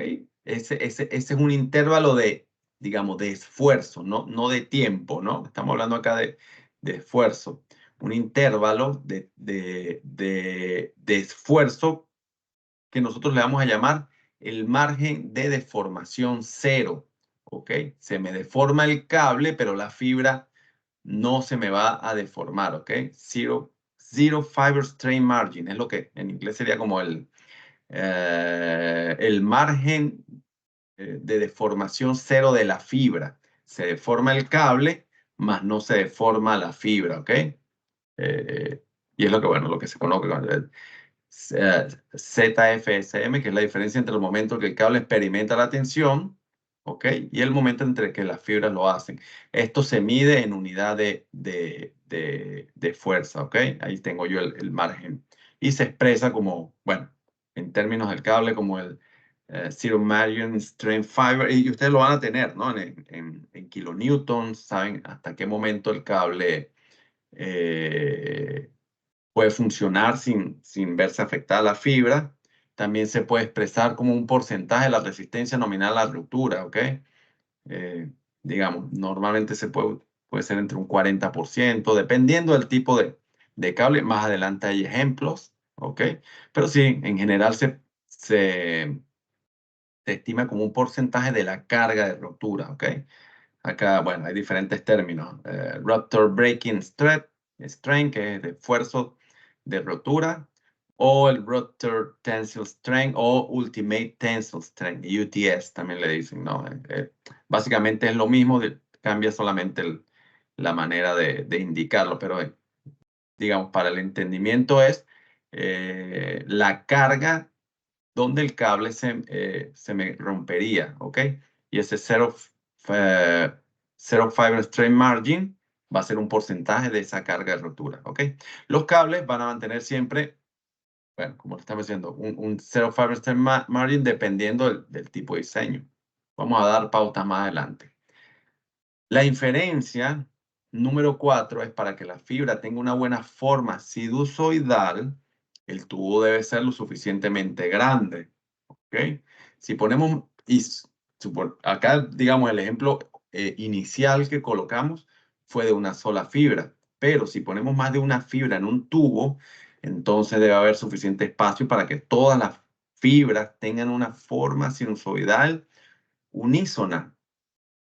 Ese es un intervalo de, digamos, de esfuerzo, no de tiempo, ¿no? Estamos hablando acá de esfuerzo. Un intervalo de esfuerzo que nosotros le vamos a llamar el margen de deformación cero, ¿ok? Se me deforma el cable, pero la fibra no se me va a deformar, ¿ok? Zero fiber strain margin, es lo que en inglés sería como el margen de deformación cero de la fibra. Se deforma el cable, mas no se deforma la fibra, ¿ok? Y es lo que, bueno, lo que se conoce como ZFSM, que es la diferencia entre el momento en que el cable experimenta la tensión, ¿ok?, y el momento entre que las fibras lo hacen. Esto se mide en unidad de fuerza, ¿ok? Ahí tengo yo el margen. Y se expresa como, bueno, en términos del cable, como el Zero Margin Strain Fiber, y ustedes lo van a tener, ¿no?, en kilonewtons, saben hasta qué momento el cable puede funcionar sin verse afectada la fibra. También se puede expresar como un porcentaje de la resistencia nominal a la ruptura, ¿ok? Digamos, normalmente puede ser entre un 40%, dependiendo del tipo de cable. Más adelante hay ejemplos, ¿ok? Pero sí, en general se estima como un porcentaje de la carga de rotura, ¿ok? Acá, bueno, hay diferentes términos. Rupture Breaking Strain, que es de esfuerzo de rotura, o el Rupture Tensile Strain o Ultimate Tensile Strain, UTS también le dicen, ¿no? Básicamente es lo mismo, cambia solamente la manera de indicarlo, pero digamos, para el entendimiento es la carga donde el cable se me rompería, ¿ok? Y ese zero fiber strain margin va a ser un porcentaje de esa carga de rotura, ¿ok? Los cables van a mantener siempre, bueno, como lo estamos diciendo, un zero fiber strain margin dependiendo del tipo de diseño. Vamos a dar pautas más adelante. La inferencia número 4 es para que la fibra tenga una buena forma sinusoidal, el tubo debe ser lo suficientemente grande. ¿Ok? Si ponemos, acá digamos el ejemplo inicial que colocamos fue de una sola fibra, pero si ponemos más de una fibra en un tubo, entonces debe haber suficiente espacio para que todas las fibras tengan una forma sinusoidal unísona.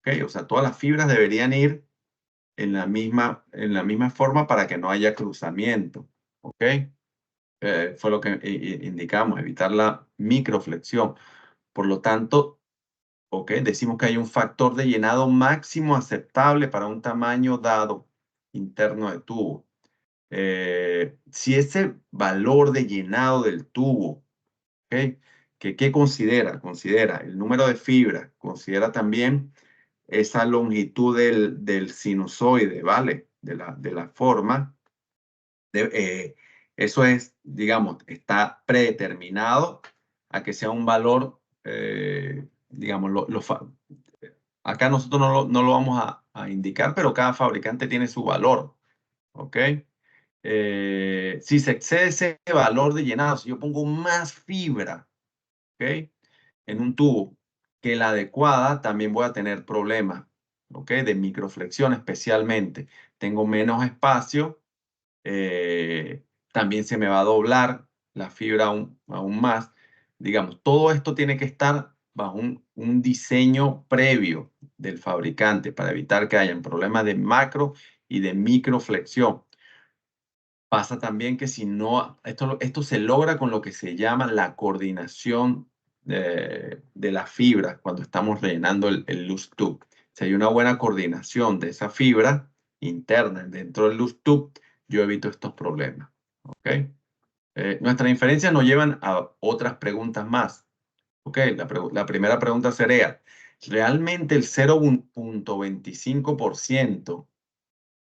¿Ok? O sea, todas las fibras deberían ir en la misma forma para que no haya cruzamiento. ¿Ok? Fue lo que indicamos, evitar la microflexión. Por lo tanto, ¿ok? Decimos que hay un factor de llenado máximo aceptable para un tamaño dado interno de tubo. Si ese valor de llenado del tubo, ¿ok? ¿Qué considera? Considera el número de fibras, considera también esa longitud del sinusoide, ¿vale? De la forma. Eso es, digamos, está predeterminado a que sea un valor, digamos, acá nosotros no lo vamos a indicar, pero cada fabricante tiene su valor, ¿ok? Si se excede ese valor de llenado, si yo pongo más fibra, ¿ok? En un tubo que la adecuada, también voy a tener problemas, ¿ok? De microflexión especialmente. Tengo menos espacio, eh, también se me va a doblar la fibra aún más. Digamos, todo esto tiene que estar bajo un diseño previo del fabricante para evitar que hayan problemas de macro y de microflexión. Pasa también que si no, esto se logra con lo que se llama la coordinación de las fibras cuando estamos rellenando el loose tube. Si hay una buena coordinación de esa fibra interna dentro del loose tube, yo evito estos problemas. ¿Ok? Nuestras inferencias nos llevan a otras preguntas más. ¿Ok? La primera pregunta sería, ¿realmente el 0.25%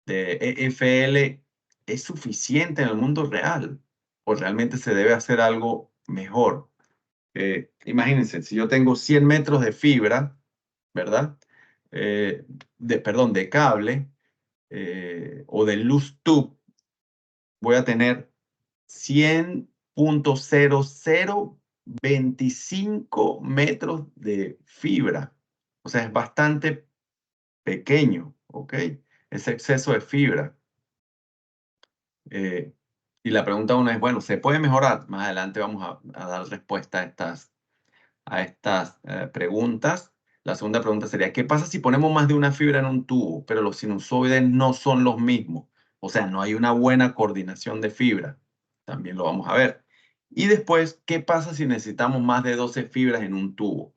de EFL es suficiente en el mundo real? ¿O realmente se debe hacer algo mejor? Imagínense, si yo tengo 100 metros de fibra, ¿verdad? Perdón, de cable o de loose tube, voy a tener 100.0025 metros de fibra. O sea, es bastante pequeño, ¿ok? Ese exceso de fibra. Eh, y la pregunta uno es, bueno, ¿se puede mejorar? Más adelante vamos a dar respuesta a estas preguntas. La segunda pregunta sería, ¿qué pasa si ponemos más de una fibra en un tubo, pero los sinusoides no son los mismos? O sea, no hay una buena coordinación de fibra. También lo vamos a ver. Y después, ¿qué pasa si necesitamos más de 12 fibras en un tubo?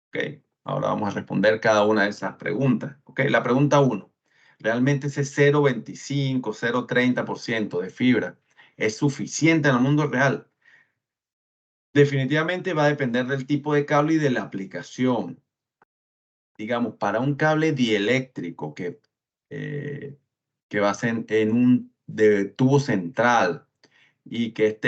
¿Ok? Ahora vamos a responder cada una de esas preguntas. ¿Ok? La pregunta 1. ¿Realmente ese 0.25, 0.30% de fibra es suficiente en el mundo real? Definitivamente va a depender del tipo de cable y de la aplicación. Digamos, para un cable dieléctrico que va a ser en un de tubo central y que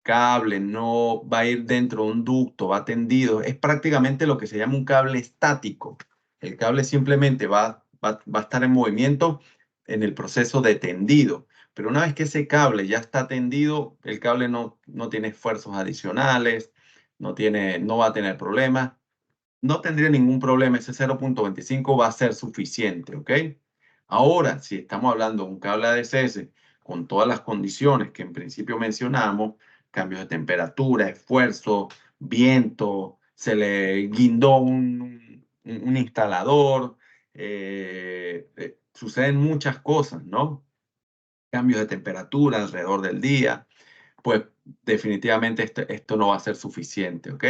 cable no va a ir dentro de un ducto, va tendido, es prácticamente lo que se llama un cable estático. El cable simplemente va a estar en movimiento en el proceso de tendido. Pero una vez que ese cable ya está tendido, el cable no tiene esfuerzos adicionales, no va a tener problemas, no tendría ningún problema, ese 0.25 va a ser suficiente, ¿ok? Ahora, si estamos hablando de un cable ADSS con todas las condiciones que en principio mencionamos, cambios de temperatura, esfuerzo, viento, se le guindó un instalador, suceden muchas cosas, ¿no? Cambios de temperatura alrededor del día, pues definitivamente esto no va a ser suficiente, ¿ok?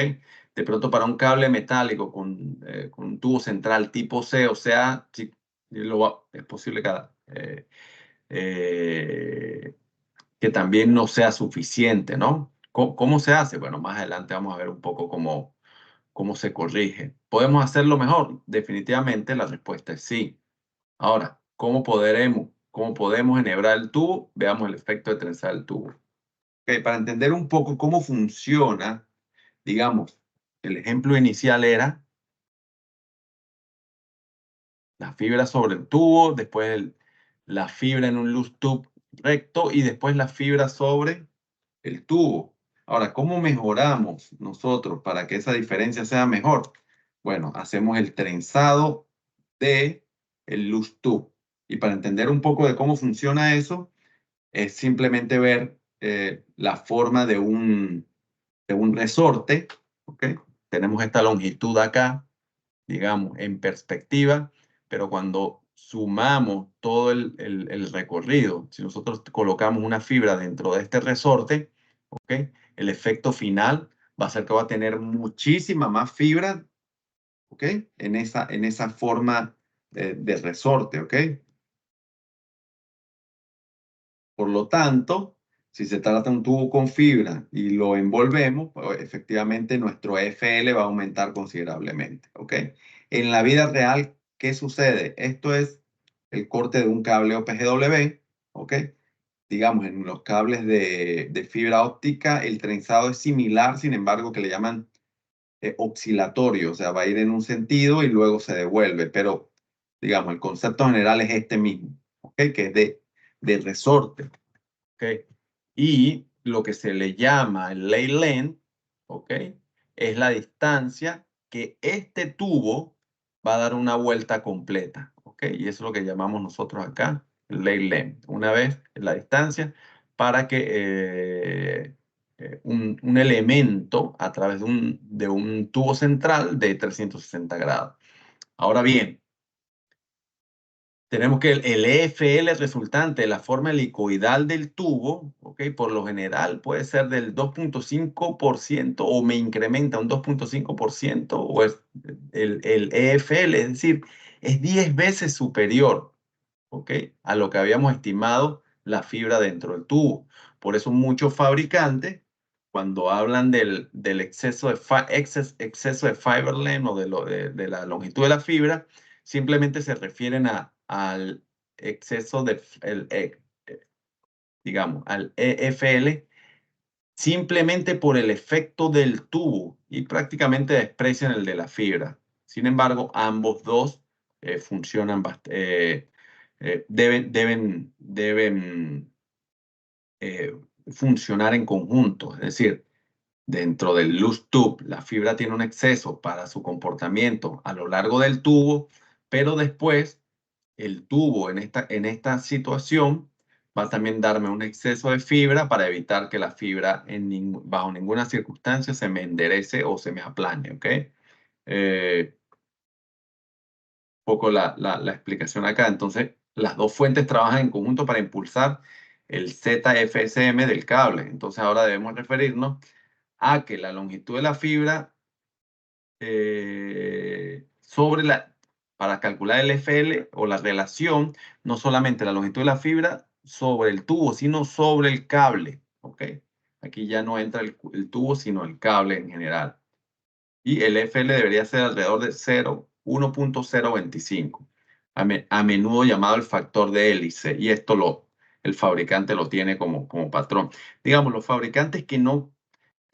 De pronto para un cable metálico con un tubo central tipo C, o sea, es posible que también no sea suficiente, ¿no? ¿Cómo se hace? Bueno, más adelante vamos a ver un poco cómo se corrige. ¿Podemos hacerlo mejor? Definitivamente la respuesta es sí. Ahora, ¿cómo podemos enhebrar el tubo? Veamos el efecto de trenzar el tubo. Ok, para entender un poco cómo funciona, digamos, el ejemplo inicial era la fibra sobre el tubo, después la fibra en un loose tube recto y después la fibra sobre el tubo. Ahora, ¿cómo mejoramos nosotros para que esa diferencia sea mejor? Bueno, hacemos el trenzado de el loose tube. Y para entender un poco de cómo funciona eso, es simplemente ver la forma de un resorte, ¿ok? Tenemos esta longitud acá, digamos, en perspectiva, pero cuando sumamos todo el recorrido, si nosotros colocamos una fibra dentro de este resorte, ¿ok? El efecto final va a ser que va a tener muchísima más fibra, ¿ok? En esa forma de resorte, ¿ok? Por lo tanto, si se trata de un tubo con fibra y lo envolvemos, pues, efectivamente nuestro FL va a aumentar considerablemente, ¿ok? En la vida real, ¿qué sucede? Esto es el corte de un cable OPGW, ¿ok? Digamos, en los cables de fibra óptica, el trenzado es similar, sin embargo, que le llaman oscilatorio, o sea, va a ir en un sentido y luego se devuelve, pero, digamos, el concepto general es este mismo, ¿ok? Que es de resorte. ¿Ok? Y lo que se le llama el lay length, ¿ok? Es la distancia que este tubo va a dar una vuelta completa, ¿ok? Y eso es lo que llamamos nosotros acá el lay length. Una vez la distancia para que un elemento a través de un tubo central de 360 grados. Ahora bien, tenemos que el EFL resultante, la forma helicoidal del tubo, ¿ok? Por lo general puede ser del 2.5% o me incrementa un 2.5% o es el EFL, es decir, es 10 veces superior, ¿ok? A lo que habíamos estimado la fibra dentro del tubo. Por eso muchos fabricantes, cuando hablan del exceso de fiber length o de la longitud de la fibra, simplemente se refieren al exceso digamos, al EFL, simplemente por el efecto del tubo y prácticamente desprecian el de la fibra. Sin embargo, ambos dos funcionan deben funcionar en conjunto. Es decir, dentro del loose tube, la fibra tiene un exceso para su comportamiento a lo largo del tubo, pero después el tubo en esta situación va a también darme un exceso de fibra para evitar que la fibra bajo ninguna circunstancia se me enderece o se me aplane, ¿ok? Poco la explicación acá. Entonces, las dos fuentes trabajan en conjunto para impulsar el ZFSM del cable. Entonces, ahora debemos referirnos a que la longitud de la fibra para calcular el FL o la relación, no solamente la longitud de la fibra sobre el tubo, sino sobre el cable, ¿ok? Aquí ya no entra el tubo, sino el cable en general. Y el FL debería ser alrededor de 1.025, a menudo llamado el factor de hélice, y esto el fabricante lo tiene como patrón. Digamos, los fabricantes que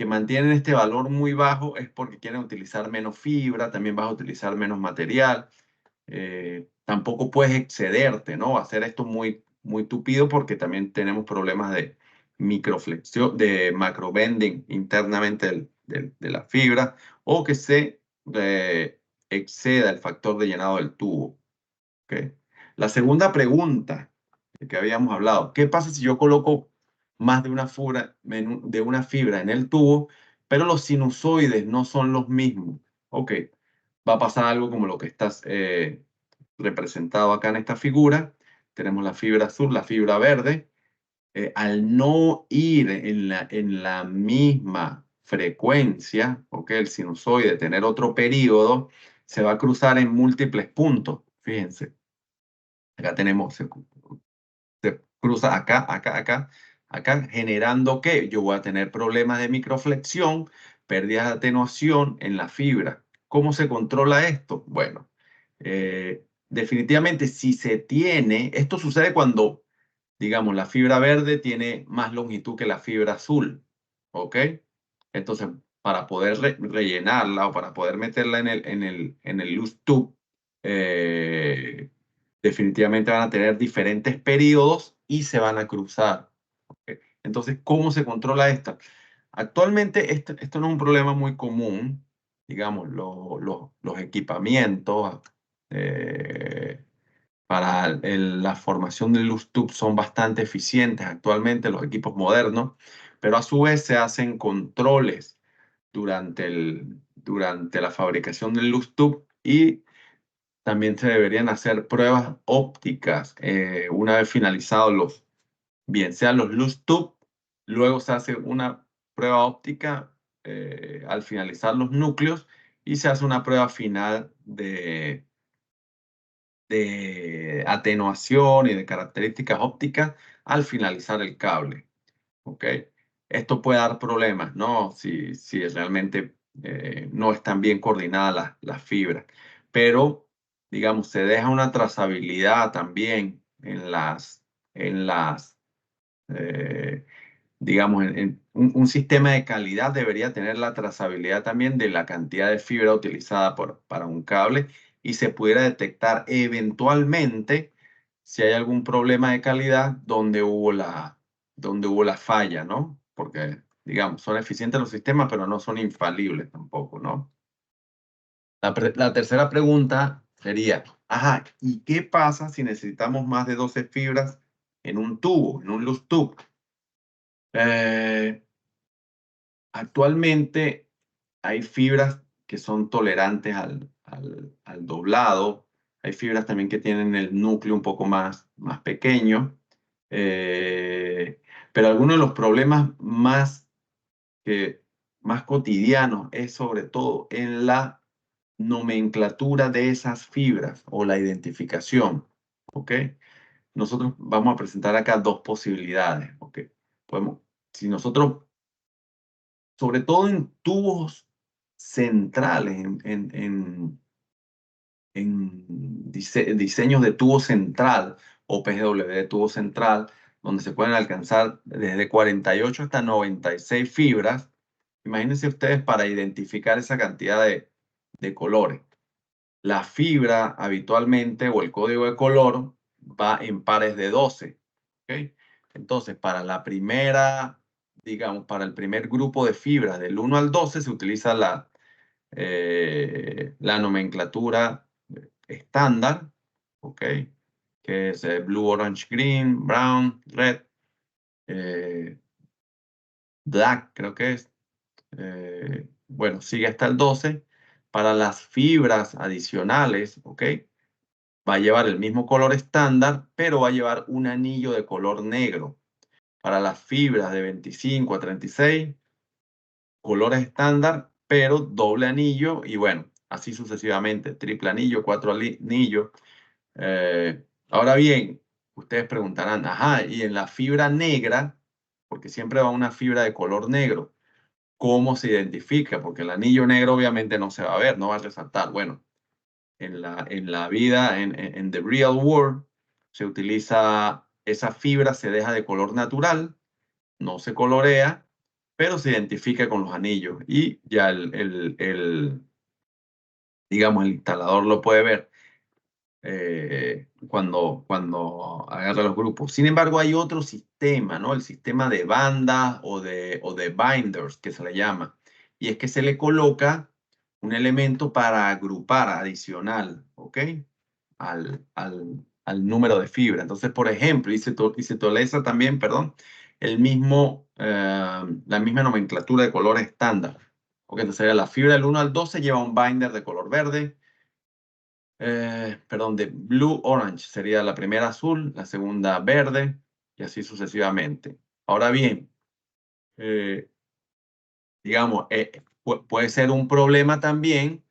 mantienen este valor muy bajo es porque quieren utilizar menos fibra, también vas a utilizar menos material. Tampoco puedes excederte, ¿no? Hacer esto muy, muy tupido porque también tenemos problemas de microflexión, de macrobending internamente de la fibra o que se exceda el factor de llenado del tubo. ¿Ok? La segunda pregunta que habíamos hablado. ¿Qué pasa si yo coloco más de una fibra en el tubo, pero los sinusoides no son los mismos? Ok, va a pasar algo como lo que estás representado acá en esta figura. Tenemos la fibra azul, la fibra verde. Al no ir en la misma frecuencia, ok, el sinusoide, tener otro período, se va a cruzar en múltiples puntos. Fíjense, acá tenemos, se cruza acá, acá, acá, acá, generando que yo voy a tener problemas de microflexión, pérdidas de atenuación en la fibra. ¿Cómo se controla esto? Bueno, definitivamente si se tiene, esto sucede cuando, digamos, la fibra verde tiene más longitud que la fibra azul, ¿ok? Entonces, para poder rellenarla o para poder meterla en el loose tube, eh, definitivamente van a tener diferentes periodos y se van a cruzar. ¿Ok? Entonces, ¿cómo se controla esta? Actualmente esto no es un problema muy común. Digamos, los equipamientos para la formación de loose tube son bastante eficientes actualmente, los equipos modernos, pero a su vez se hacen controles durante la fabricación del loose tube y también se deberían hacer pruebas ópticas una vez finalizados bien sean los loose tube, luego se hace una prueba óptica al finalizar los núcleos y se hace una prueba final de atenuación y de características ópticas al finalizar el cable. ¿Ok? Esto puede dar problemas, ¿no? Si realmente no están bien coordinadas las fibras. Pero, digamos, se deja una trazabilidad también en las digamos, en un sistema de calidad debería tener la trazabilidad también de la cantidad de fibra utilizada para un cable y se pudiera detectar eventualmente si hay algún problema de calidad donde hubo la falla, ¿no? Porque, digamos, son eficientes los sistemas, pero no son infalibles tampoco, ¿no? La tercera pregunta sería, ajá, ¿y qué pasa si necesitamos más de 12 fibras en un tubo, en un loose tube? Eh, Actualmente hay fibras que son tolerantes al doblado. Hay fibras también que tienen el núcleo un poco más pequeño. Eh, pero algunos de los problemas más cotidianos es sobre todo en la nomenclatura de esas fibras o la identificación. ¿Ok? Nosotros vamos a presentar acá dos posibilidades. ¿Ok? Si nosotros sobre todo en tubos centrales, en diseños de tubo central o PGW de tubo central, donde se pueden alcanzar desde 48 hasta 96 fibras. Imagínense ustedes para identificar esa cantidad de colores. La fibra habitualmente o el código de color va en pares de 12. ¿Ok? Entonces, digamos, para el primer grupo de fibras del 1 al 12 se utiliza la nomenclatura estándar, ¿ok? Que es blue, orange, green, brown, red, eh, black, creo que es. Bueno, sigue hasta el 12. Para las fibras adicionales, ¿ok? Va a llevar el mismo color estándar, pero va a llevar un anillo de color negro. Para las fibras de 25 a 36, colores estándar, pero doble anillo y bueno, así sucesivamente, triple anillo, cuatro anillos. Ahora bien, ustedes preguntarán, ajá, y en la fibra negra, porque siempre va una fibra de color negro, ¿cómo se identifica? Porque el anillo negro obviamente no se va a ver, no va a resaltar. Bueno, en la vida, en the real world, se utiliza esa fibra, se deja de color natural, no se colorea, pero se identifica con los anillos y ya digamos, el instalador lo puede ver cuando agarra los grupos. Sin embargo, hay otro sistema, ¿no? El sistema de bandas o de binders, que se le llama. Y es que se le coloca un elemento para agrupar adicional, ¿ok? al número de fibra. Entonces, por ejemplo, y se utiliza también, perdón, la misma nomenclatura de color estándar. Ok, entonces la fibra del 1 al 12 lleva un binder de color verde. Perdón, de blue orange sería la primera azul, la segunda verde y así sucesivamente. Ahora bien, digamos, puede ser un problema también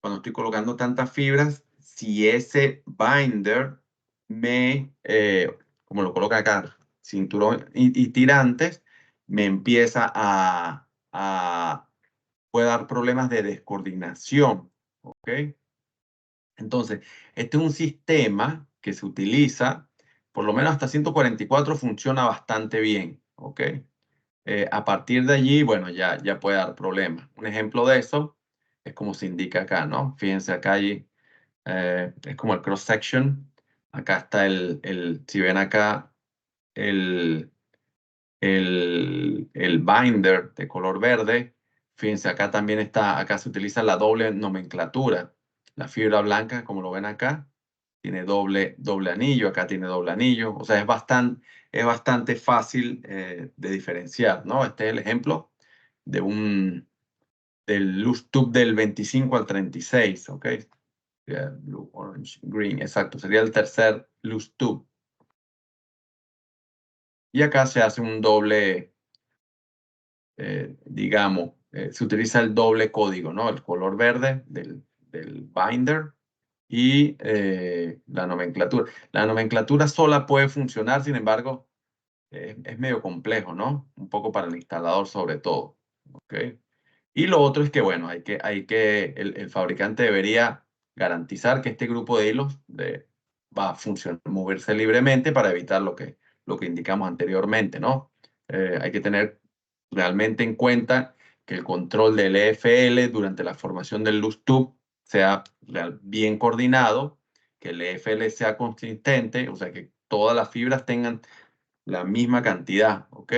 cuando estoy colocando tantas fibras, si ese binder como lo coloca acá, cinturón y tirantes, me empieza puede dar problemas de descoordinación, ¿ok? Entonces, este es un sistema que se utiliza, por lo menos hasta 144 funciona bastante bien, ¿ok? A partir de allí, bueno, ya puede dar problemas. Un ejemplo de eso es como se indica acá, ¿no? Fíjense acá allí, es como el cross section. Acá está si ven acá, el, el binder de color verde. Fíjense, acá también está, acá se utiliza la doble nomenclatura. La fibra blanca, como lo ven acá, tiene doble anillo, acá tiene doble anillo. O sea, es bastante fácil de diferenciar, ¿no? Este es el ejemplo del loose tube del 25 al 36, ¿ok? Blue, orange, green, exacto. Sería el tercer loose tube. Y acá se hace un doble, digamos, se utiliza el doble código, ¿no? El color verde del binder y la nomenclatura. La nomenclatura sola puede funcionar, sin embargo, es medio complejo, ¿no? Un poco para el instalador sobre todo, ¿ok? Y lo otro es que, bueno, el fabricante debería garantizar que este grupo de hilos va a funcionar, moverse libremente para evitar lo que indicamos anteriormente, ¿no? Hay que tener realmente en cuenta que el control del EFL durante la formación del loose tube sea bien coordinado, que el EFL sea consistente, o sea, que todas las fibras tengan la misma cantidad, ¿ok?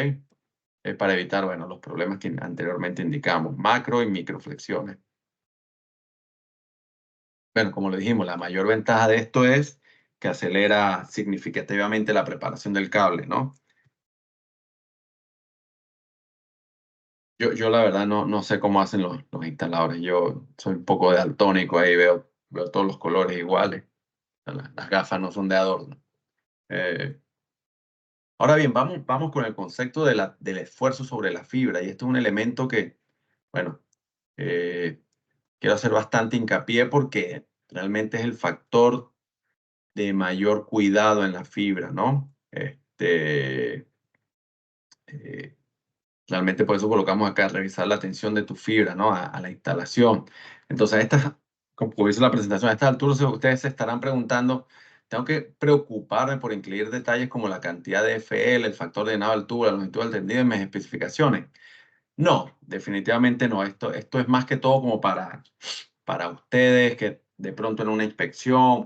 Para evitar, bueno, los problemas que anteriormente indicamos, macro y microflexiones. Bueno, como le dijimos, la mayor ventaja de esto es que acelera significativamente la preparación del cable, ¿no? Yo la verdad no sé cómo hacen los instaladores. Yo soy un poco daltónico ahí, veo todos los colores iguales. Las gafas no son de adorno. Eh, Ahora bien, vamos con el concepto del esfuerzo sobre la fibra. Y esto es un elemento que, bueno, eh, quiero hacer bastante hincapié porque realmente es el factor de mayor cuidado en la fibra, ¿no? Eh, Realmente por eso colocamos acá, revisar la tensión de tu fibra, ¿no? A la instalación. Entonces, como hice la presentación, a estas alturas ustedes se estarán preguntando, ¿tengo que preocuparme por incluir detalles como la cantidad de FL, el factor de llenado de altura, la longitud del tendido en mis especificaciones? No, definitivamente no. Esto es más que todo como para ustedes que de pronto en una inspección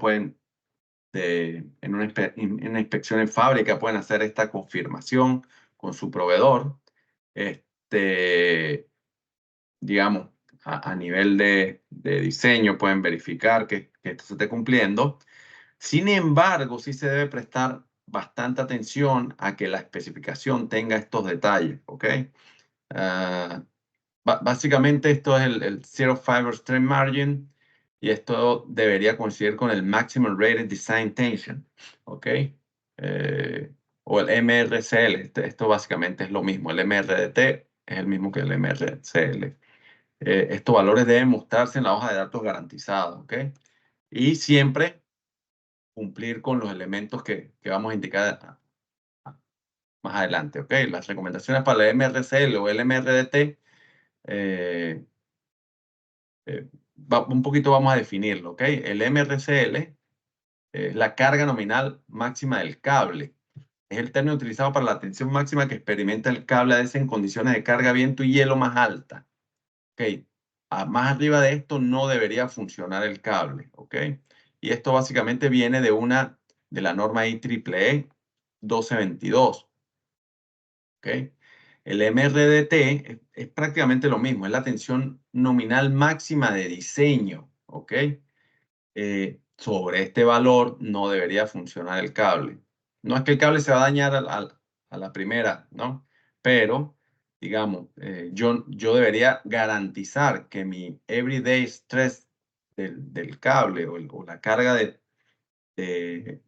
en una inspección en fábrica pueden hacer esta confirmación con su proveedor. Este, digamos, a nivel de diseño pueden verificar que esto se esté cumpliendo. Sin embargo, sí se debe prestar bastante atención a que la especificación tenga estos detalles, ¿ok? Ah, Básicamente esto es el Zero Fiber Strain Margin y esto debería coincidir con el Maximum Rated Design Tension, ¿ok? O el MRCL, esto básicamente es lo mismo, el MRDT es el mismo que el MRCL. Estos valores deben mostrarse en la hoja de datos garantizados, ¿ok? Y siempre cumplir con los elementos que vamos a indicar más adelante, ¿ok? Las recomendaciones para el MRCL o el MRDT eh, un poquito vamos a definirlo, ¿ok? El MRCL es la carga nominal máxima del cable. Es el término utilizado para la tensión máxima que experimenta el cable ADS en condiciones de carga, viento y hielo más alta. ¿Ok? Más arriba de esto no debería funcionar el cable, ¿ok? Y esto básicamente viene de la norma IEEE 1222, ¿ok? El MRDT es prácticamente lo mismo, es la tensión nominal máxima de diseño, ¿ok? sobre este valor no debería funcionar el cable. No es que el cable se va a dañar a la primera, ¿no? Pero, digamos, yo debería garantizar que mi everyday stress del cable o la carga de, de-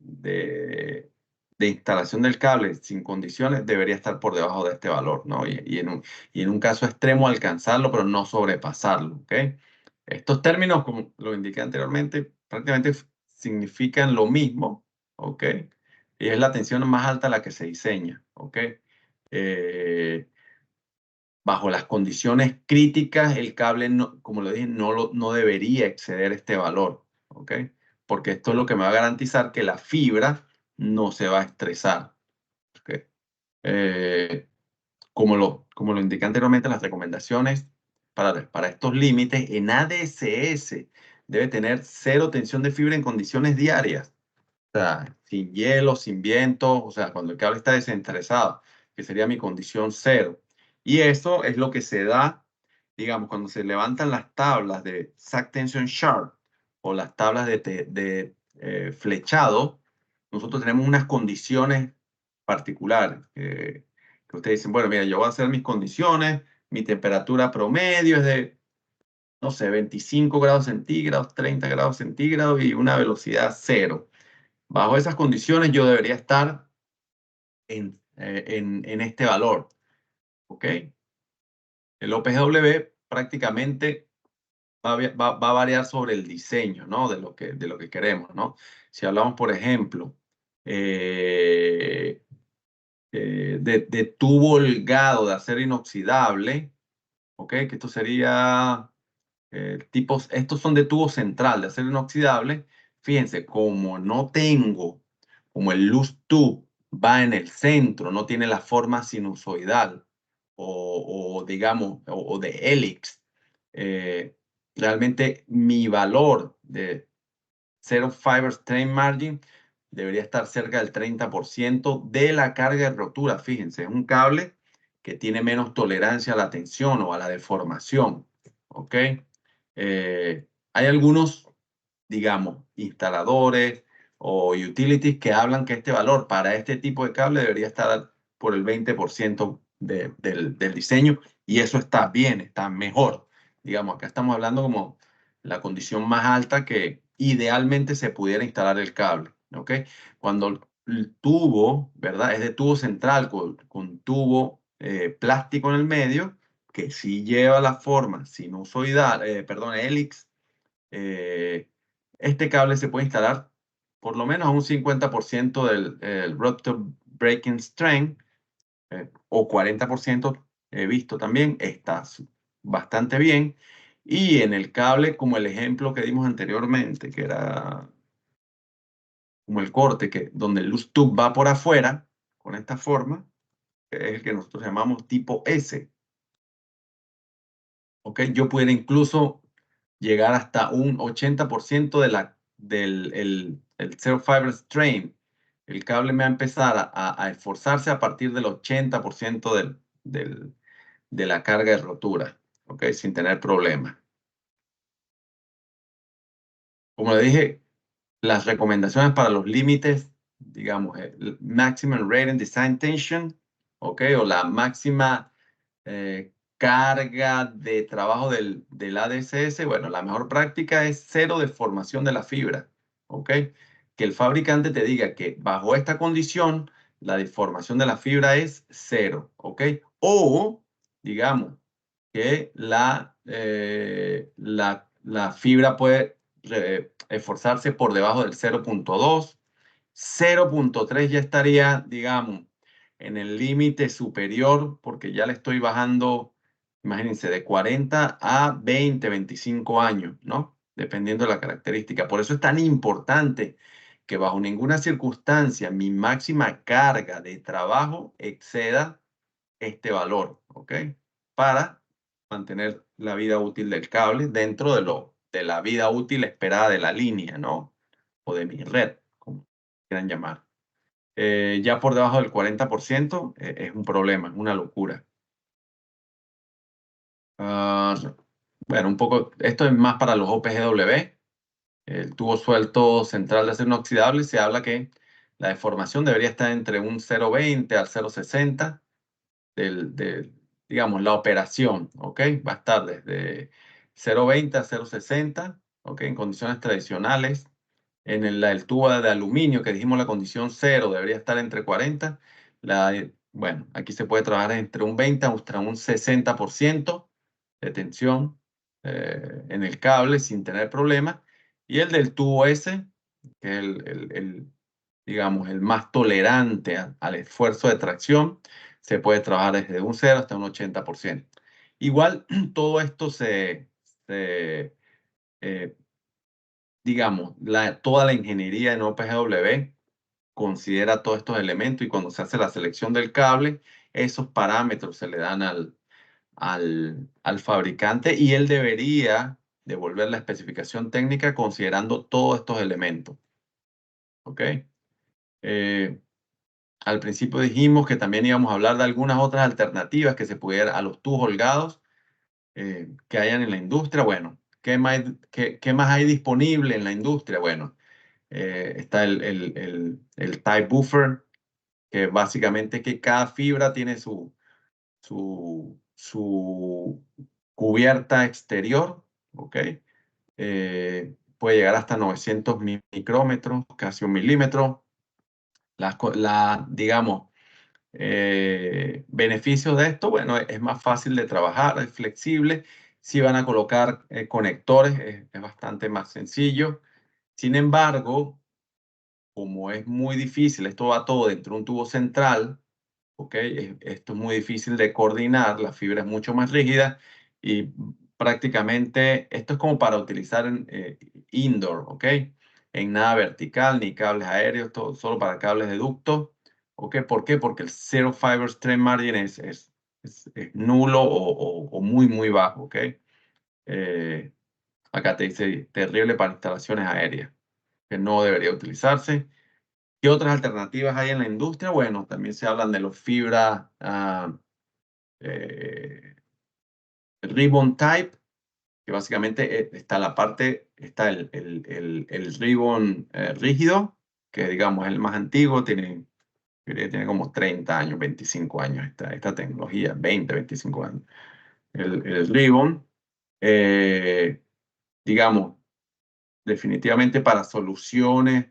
de instalación del cable sin condiciones debería estar por debajo de este valor, ¿no? Y en un caso extremo alcanzarlo, pero no sobrepasarlo, ¿ok? Estos términos, como lo indiqué anteriormente, prácticamente significan lo mismo, ¿ok? Y es la tensión más alta la que se diseña, ¿ok? Eh, Bajo las condiciones críticas, el cable, no, como lo dije, no debería exceder este valor, ¿ok? Porque esto es lo que me va a garantizar que la fibra no se va a estresar, ¿ok? Eh, como lo indiqué anteriormente, las recomendaciones para estos límites en ADSS debe tener cero tensión de fibra en condiciones diarias. O sea, sin hielo, sin viento, o sea, cuando el cable está desinteresado, que sería mi condición cero. Y eso es lo que se da, digamos, cuando se levantan las tablas de Sag Tension Chart o las tablas de flechado, nosotros tenemos unas condiciones particulares que ustedes dicen, bueno, mira, yo voy a hacer mis condiciones, mi temperatura promedio es de, no sé, 25 grados centígrados, 30 grados centígrados y una velocidad cero. Bajo esas condiciones yo debería estar en este valor, ¿ok? El OPW prácticamente va a variar sobre el diseño, ¿no? De lo que queremos, ¿no? Si hablamos, por ejemplo, eh, de tubo holgado de acero inoxidable, ¿ok? Que esto sería estos son de tubo central de acero inoxidable. Fíjense, como el loose tube va en el centro, no tiene la forma sinusoidal o digamos, o de helix, eh, realmente mi valor de Zero Fiber Strain Margin debería estar cerca del 30% de la carga de rotura. Fíjense, es un cable que tiene menos tolerancia a la tensión o a la deformación, ¿ok? Hay algunos, digamos, instaladores o utilities que hablan que este valor para este tipo de cable debería estar por el 20% del diseño y eso está bien, está mejor. Digamos, acá estamos hablando como la condición más alta que idealmente se pudiera instalar el cable, ¿ok? Cuando el tubo, ¿verdad? Es de tubo central con tubo plástico en el medio, que sí lleva la forma sinusoidal, perdón, helix, este cable se puede instalar por lo menos a un 50% del rupture breaking strength o 40% he visto también, está bastante bien. Y en el cable, como el ejemplo que dimos anteriormente, que era como el corte, donde el loose tube va por afuera, con esta forma, que es el que nosotros llamamos tipo S. ¿Ok? Yo pudiera incluso llegar hasta un 80% del Zero Fiber Strain. El cable me va a empezar a esforzarse a partir del 80% de la carga de rotura, ¿ok? Sin tener problemas. Como le dije, las recomendaciones para los límites, digamos, el Maximum Rated Design Tension, ¿ok? O la máxima carga de trabajo del ADSS, bueno, la mejor práctica es cero deformación de la fibra, ¿ok? Que el fabricante te diga que bajo esta condición la deformación de la fibra es cero, ¿ok? O, digamos, que la fibra puede esforzarse por debajo del 0.2, 0.3 ya estaría, digamos, en el límite superior, porque ya le estoy bajando, imagínense, de 40 a 20, 25 años, ¿no? Dependiendo de la característica. Por eso es tan importante que bajo ninguna circunstancia mi máxima carga de trabajo exceda este valor, ¿ok? Para mantener la vida útil del cable dentro de la vida útil esperada de la línea, ¿no? O de mi red, como quieran llamar. Ya por debajo del 40% es un problema, es una locura. Ah, bueno, un poco, esto es más para los OPGW. el tubo suelto central de acero inoxidable, se habla que la deformación debería estar entre un 0,20 al 0,60 digamos, la operación, ¿ok? Va a estar desde 0,20 a 0,60, ¿ok? En condiciones tradicionales. En el tubo de aluminio, que dijimos la condición 0, debería estar entre 40. Bueno, aquí se puede trabajar entre un 20 hasta un 60% de tensión en el cable sin tener problemas. Y el del tubo S, que es digamos, el más tolerante al esfuerzo de tracción, se puede trabajar desde un 0 hasta un 80%. Igual, todo esto digamos, toda la ingeniería en OPGW considera todos estos elementos y cuando se hace la selección del cable, esos parámetros se le dan al fabricante y él debería devolver la especificación técnica considerando todos estos elementos. ¿Ok? Al principio dijimos que también íbamos a hablar de algunas otras alternativas que se pudieran a los tubos holgados que hayan en la industria. Bueno, ¿qué más hay disponible en la industria? Bueno, está el type buffer, que básicamente que cada fibra tiene su cubierta exterior, ¿ok? Puede llegar hasta 900 micrómetros, casi 1 milímetro. Digamos, beneficios de esto, bueno, es más fácil de trabajar, es flexible. Si van a colocar conectores, es bastante más sencillo. Sin embargo, como es muy difícil, esto va todo dentro de un tubo central, ¿ok? Esto es muy difícil de coordinar, la fibra es mucho más rígida y prácticamente esto es como para utilizar en indoor, ¿ok? En nada vertical, ni cables aéreos, todo, solo para cables de ducto, ¿ok? ¿Por qué? Porque el Zero Fiber Strength Margin es nulo o muy, muy bajo, ¿ok? Eh, Acá te dice terrible para instalaciones aéreas, que no debería utilizarse. ¿Qué otras alternativas hay en la industria? Bueno, también se hablan de los fibras eh, ribbon type, que básicamente está está el ribbon rígido, que digamos es el más antiguo, tiene como 30 años, 25 años esta tecnología, 20, 25 años. El ribbon, eh, digamos, definitivamente para soluciones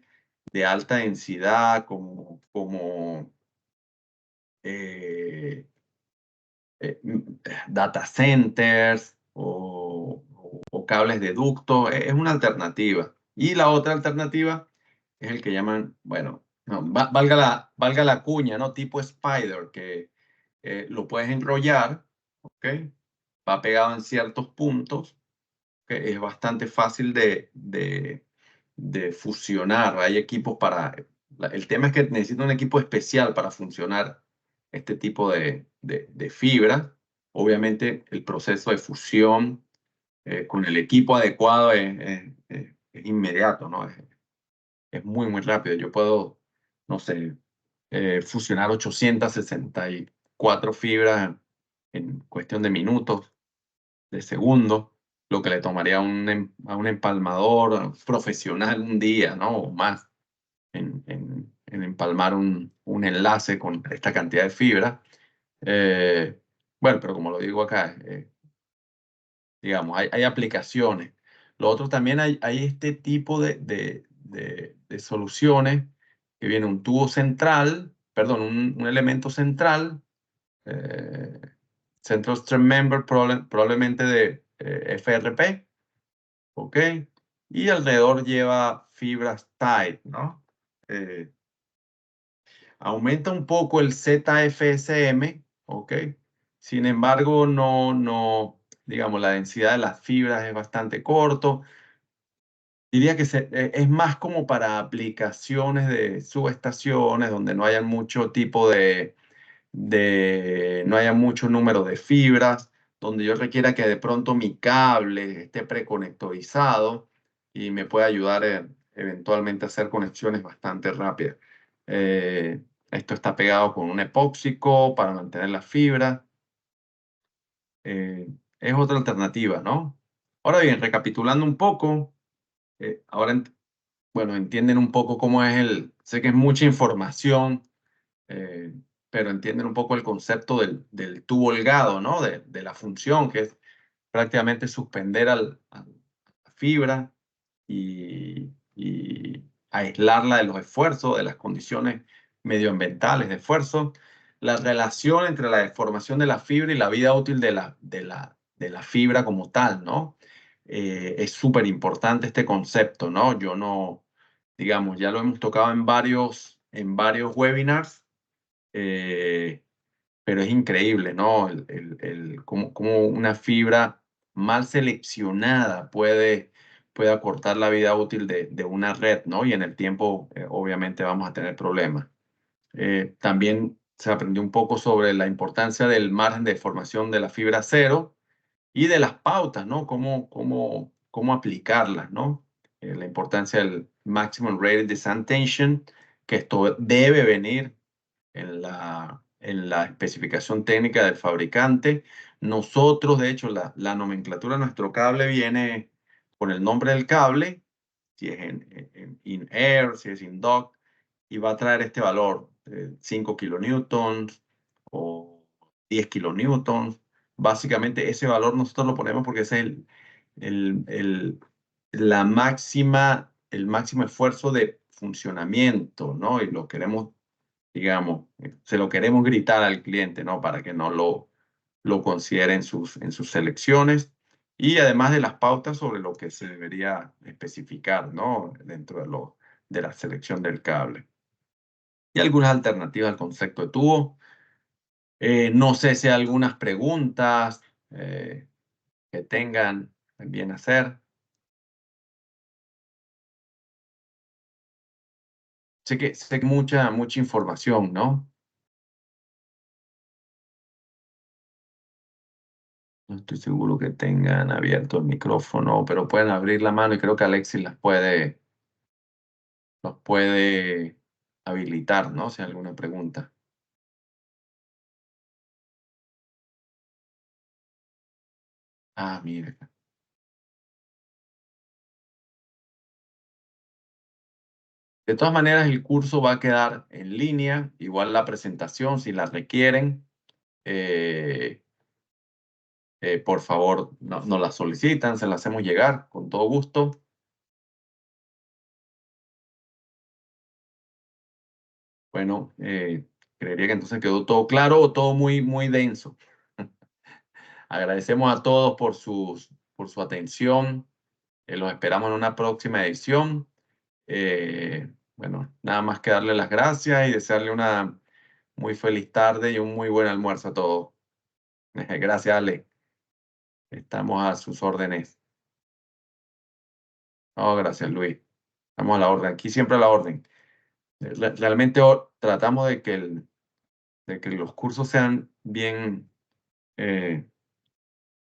de alta densidad como eh, data centers o cables de ducto, es una alternativa. Y la otra alternativa es el que llaman, bueno, no, valga la cuña, ¿no? Tipo spider, que lo puedes enrollar, ¿ok? Va pegado en ciertos puntos, que es bastante fácil de fusionar. Hay equipos el tema es que necesita un equipo especial para funcionar este tipo de fibra. Obviamente el proceso de fusión con el equipo adecuado es inmediato, ¿no? Es muy, muy rápido. Yo puedo, no sé, fusionar 864 fibras en cuestión de minutos, de segundos, lo que le tomaría a un empalmador profesional un día, ¿no? O más en empalmar un enlace con esta cantidad de fibra. Bueno, pero como lo digo acá, digamos, hay aplicaciones. Lo otro también hay este tipo de soluciones que viene un tubo central, perdón, un elemento central, eh, Central Strand Member, probablemente de FRP, ¿ok? Y alrededor lleva fibras tight, ¿no? Eh, Aumenta un poco el ZFSM, ¿ok? Sin embargo, digamos, la densidad de las fibras es bastante corto. Diría que es más como para aplicaciones de subestaciones donde no haya mucho tipo no haya mucho número de fibras, donde yo requiera que de pronto mi cable esté preconectorizado y me pueda ayudar eventualmente a hacer conexiones bastante rápidas. Eh, Esto está pegado con un epóxico para mantener la fibra. Es otra alternativa, ¿no? Ahora bien, recapitulando un poco, ahora, bueno, entienden un poco cómo es sé que es mucha información, eh, pero entienden un poco el concepto del tubo holgado, ¿no? De la función, que es prácticamente suspender la fibra y aislarla de los esfuerzos, de las condiciones medioambientales de esfuerzo. La relación entre la deformación de la fibra y la vida útil de la fibra como tal, ¿no? Es súper importante este concepto, ¿no? Yo no, digamos, ya lo hemos tocado en varios webinars, eh, pero es increíble, ¿no? Cómo una fibra mal seleccionada puede acortar la vida útil de una red, ¿no? Y en el tiempo, obviamente, vamos a tener problemas. También se aprendió un poco sobre la importancia del margen de formación de la fibra cero y de las pautas, ¿no? Cómo aplicarlas, ¿no? La importancia del maximum rated descent tension, que esto debe venir en la especificación técnica del fabricante. Nosotros, de hecho, la nomenclatura de nuestro cable viene con el nombre del cable, si es in air, si es in dock, y va a traer este valor, 5 kilonewtons o 10 kilonewtons. Básicamente ese valor nosotros lo ponemos porque ese es el, el- el máximo esfuerzo de funcionamiento, ¿no? Y lo queremos, digamos, se lo queremos gritar al cliente, ¿no? Para que no lo considere en sus selecciones. Y además de las pautas sobre lo que se debería especificar, ¿no? Dentro de la selección del cable. Y algunas alternativas al concepto de tubo. No sé si hay algunas preguntas que tengan bien hacer. Sé que mucha información, ¿no? No estoy seguro que tengan abierto el micrófono, pero pueden abrir la mano y creo que Alexis los puede habilitar, ¿no? Si hay alguna pregunta. Ah, mire. De todas maneras, el curso va a quedar en línea, igual la presentación, si la requieren, eh, por favor, nos la solicitan, se la hacemos llegar con todo gusto. Bueno, creería que entonces quedó todo claro o todo muy, muy denso. Agradecemos a todos por su atención. Los esperamos en una próxima edición. Bueno, nada más que darle las gracias y desearle una muy feliz tarde y un muy buen almuerzo a todos. Gracias, Ale. Estamos a sus órdenes. Oh, gracias, Luis. Estamos a la orden. Aquí siempre a la orden. Realmente tratamos de que los cursos sean bien, eh,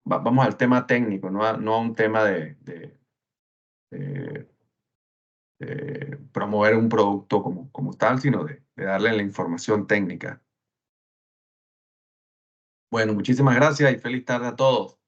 vamos al tema técnico, no a un tema de- de promover un producto como tal, sino de darle la información técnica. Bueno, muchísimas gracias y feliz tarde a todos.